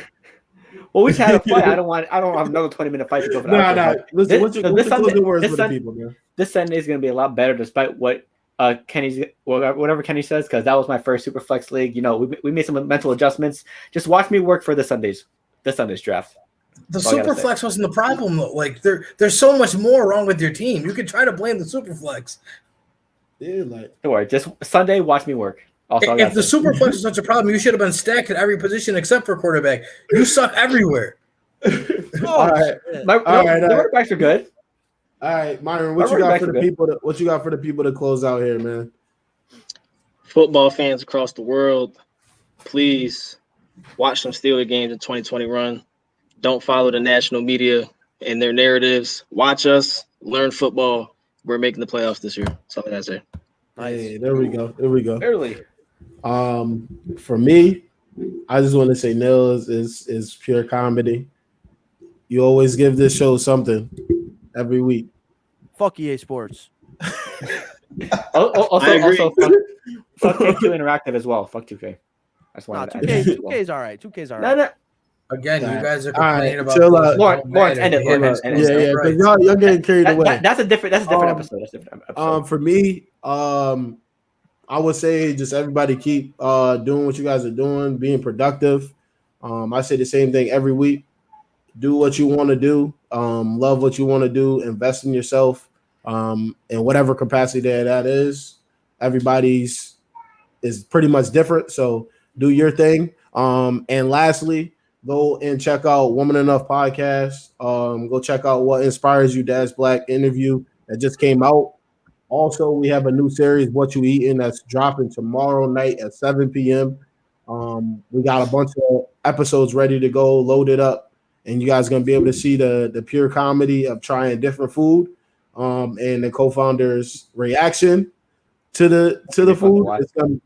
Well, we had a fight. I don't have another 20-minute fight to go for that. Nah. Listen, what's your closing words for the people, man? This Sunday is going to be a lot better, despite what whatever Kenny says, because that was my first super flex league. You know, we made some mental adjustments. Just watch me work for this Sunday's draft. The super flex wasn't the problem though. Like there's so much more wrong with your team. You could try to blame the super flex. Yeah, like don't worry. Just Sunday, watch me work. Also, if the super flex is such a problem, you should have been stacked at every position except for quarterback. You suck everywhere. All right, quarterbacks are good. All right, Myron, what you got for the people? What you got for the people to close out here, man? Football fans across the world, please watch some Steeler games in 2020 run. Don't follow the national media and their narratives. Watch us, learn football. We're making the playoffs this year. That's all I gotta say. Hey, there we go. Early. For me, I just want to say Nils is pure comedy. You always give this show something every week. Fuck EA Sports. Also, fuck Take-Two Interactive as well. Fuck 2K. That's why 2K is all right. 2K's all right. No. Again, you guys are complaining about Lawrence, end it. Yeah, because y'all getting carried away. That's a different episode. For me, I would say just everybody keep doing what you guys are doing, being productive. I say the same thing every week. Do what you want to do. Love what you want to do. Invest in yourself in whatever capacity that is. Everybody's is pretty much different. So do your thing. And lastly, go and check out Woman Enough podcast. Go check out What Inspires You, Dad's Black interview that just came out. Also, we have a new series, What You Eatin', that's dropping tomorrow night at 7 p.m. We got a bunch of episodes ready to go, loaded up, and you guys are going to be able to see the pure comedy of trying different food and the co-founder's reaction to the food.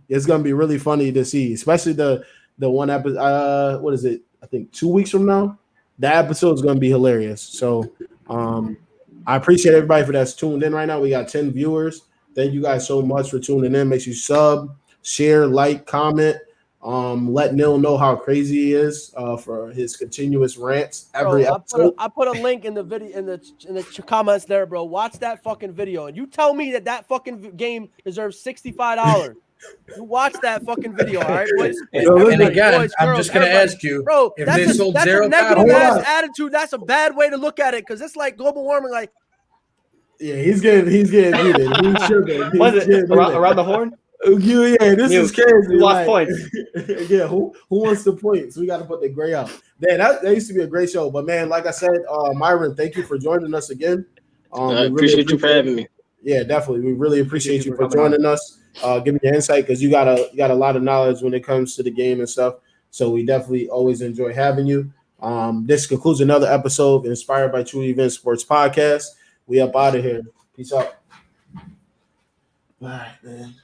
It's gonna be really funny to see, especially the one episode. What is it? I think 2 weeks from now. That episode is gonna be hilarious. So I appreciate everybody that's tuned in right now. We got 10 viewers. Thank you guys so much for tuning in. Make sure you sub, share, like, comment. Let Neil know how crazy he is for his continuous rants every episode. I put a link in the video in the comments there, bro. Watch that fucking video, and you tell me that fucking game deserves $65. You watch that fucking video, all right, boys? And again, I'm just gonna ask you, bro, if they sold that's zero a negative copies. ass attitude. That's a bad way to look at it because it's like global warming. Like, Yeah, he's getting muted. He's tripping. Was it around the horn? Yeah, this is crazy. We lost points. Yeah, who wants the points? We got to put the gray out. Man, that used to be a great show. But man, like I said, Myron, thank you for joining us again. I appreciate you for having me. Yeah, definitely. We really appreciate you for joining us. Giving your insight because you got a lot of knowledge when it comes to the game and stuff. So we definitely always enjoy having you. This concludes another episode of Inspired by True Event Sports Podcast. We up out of here. Peace out. Bye, man.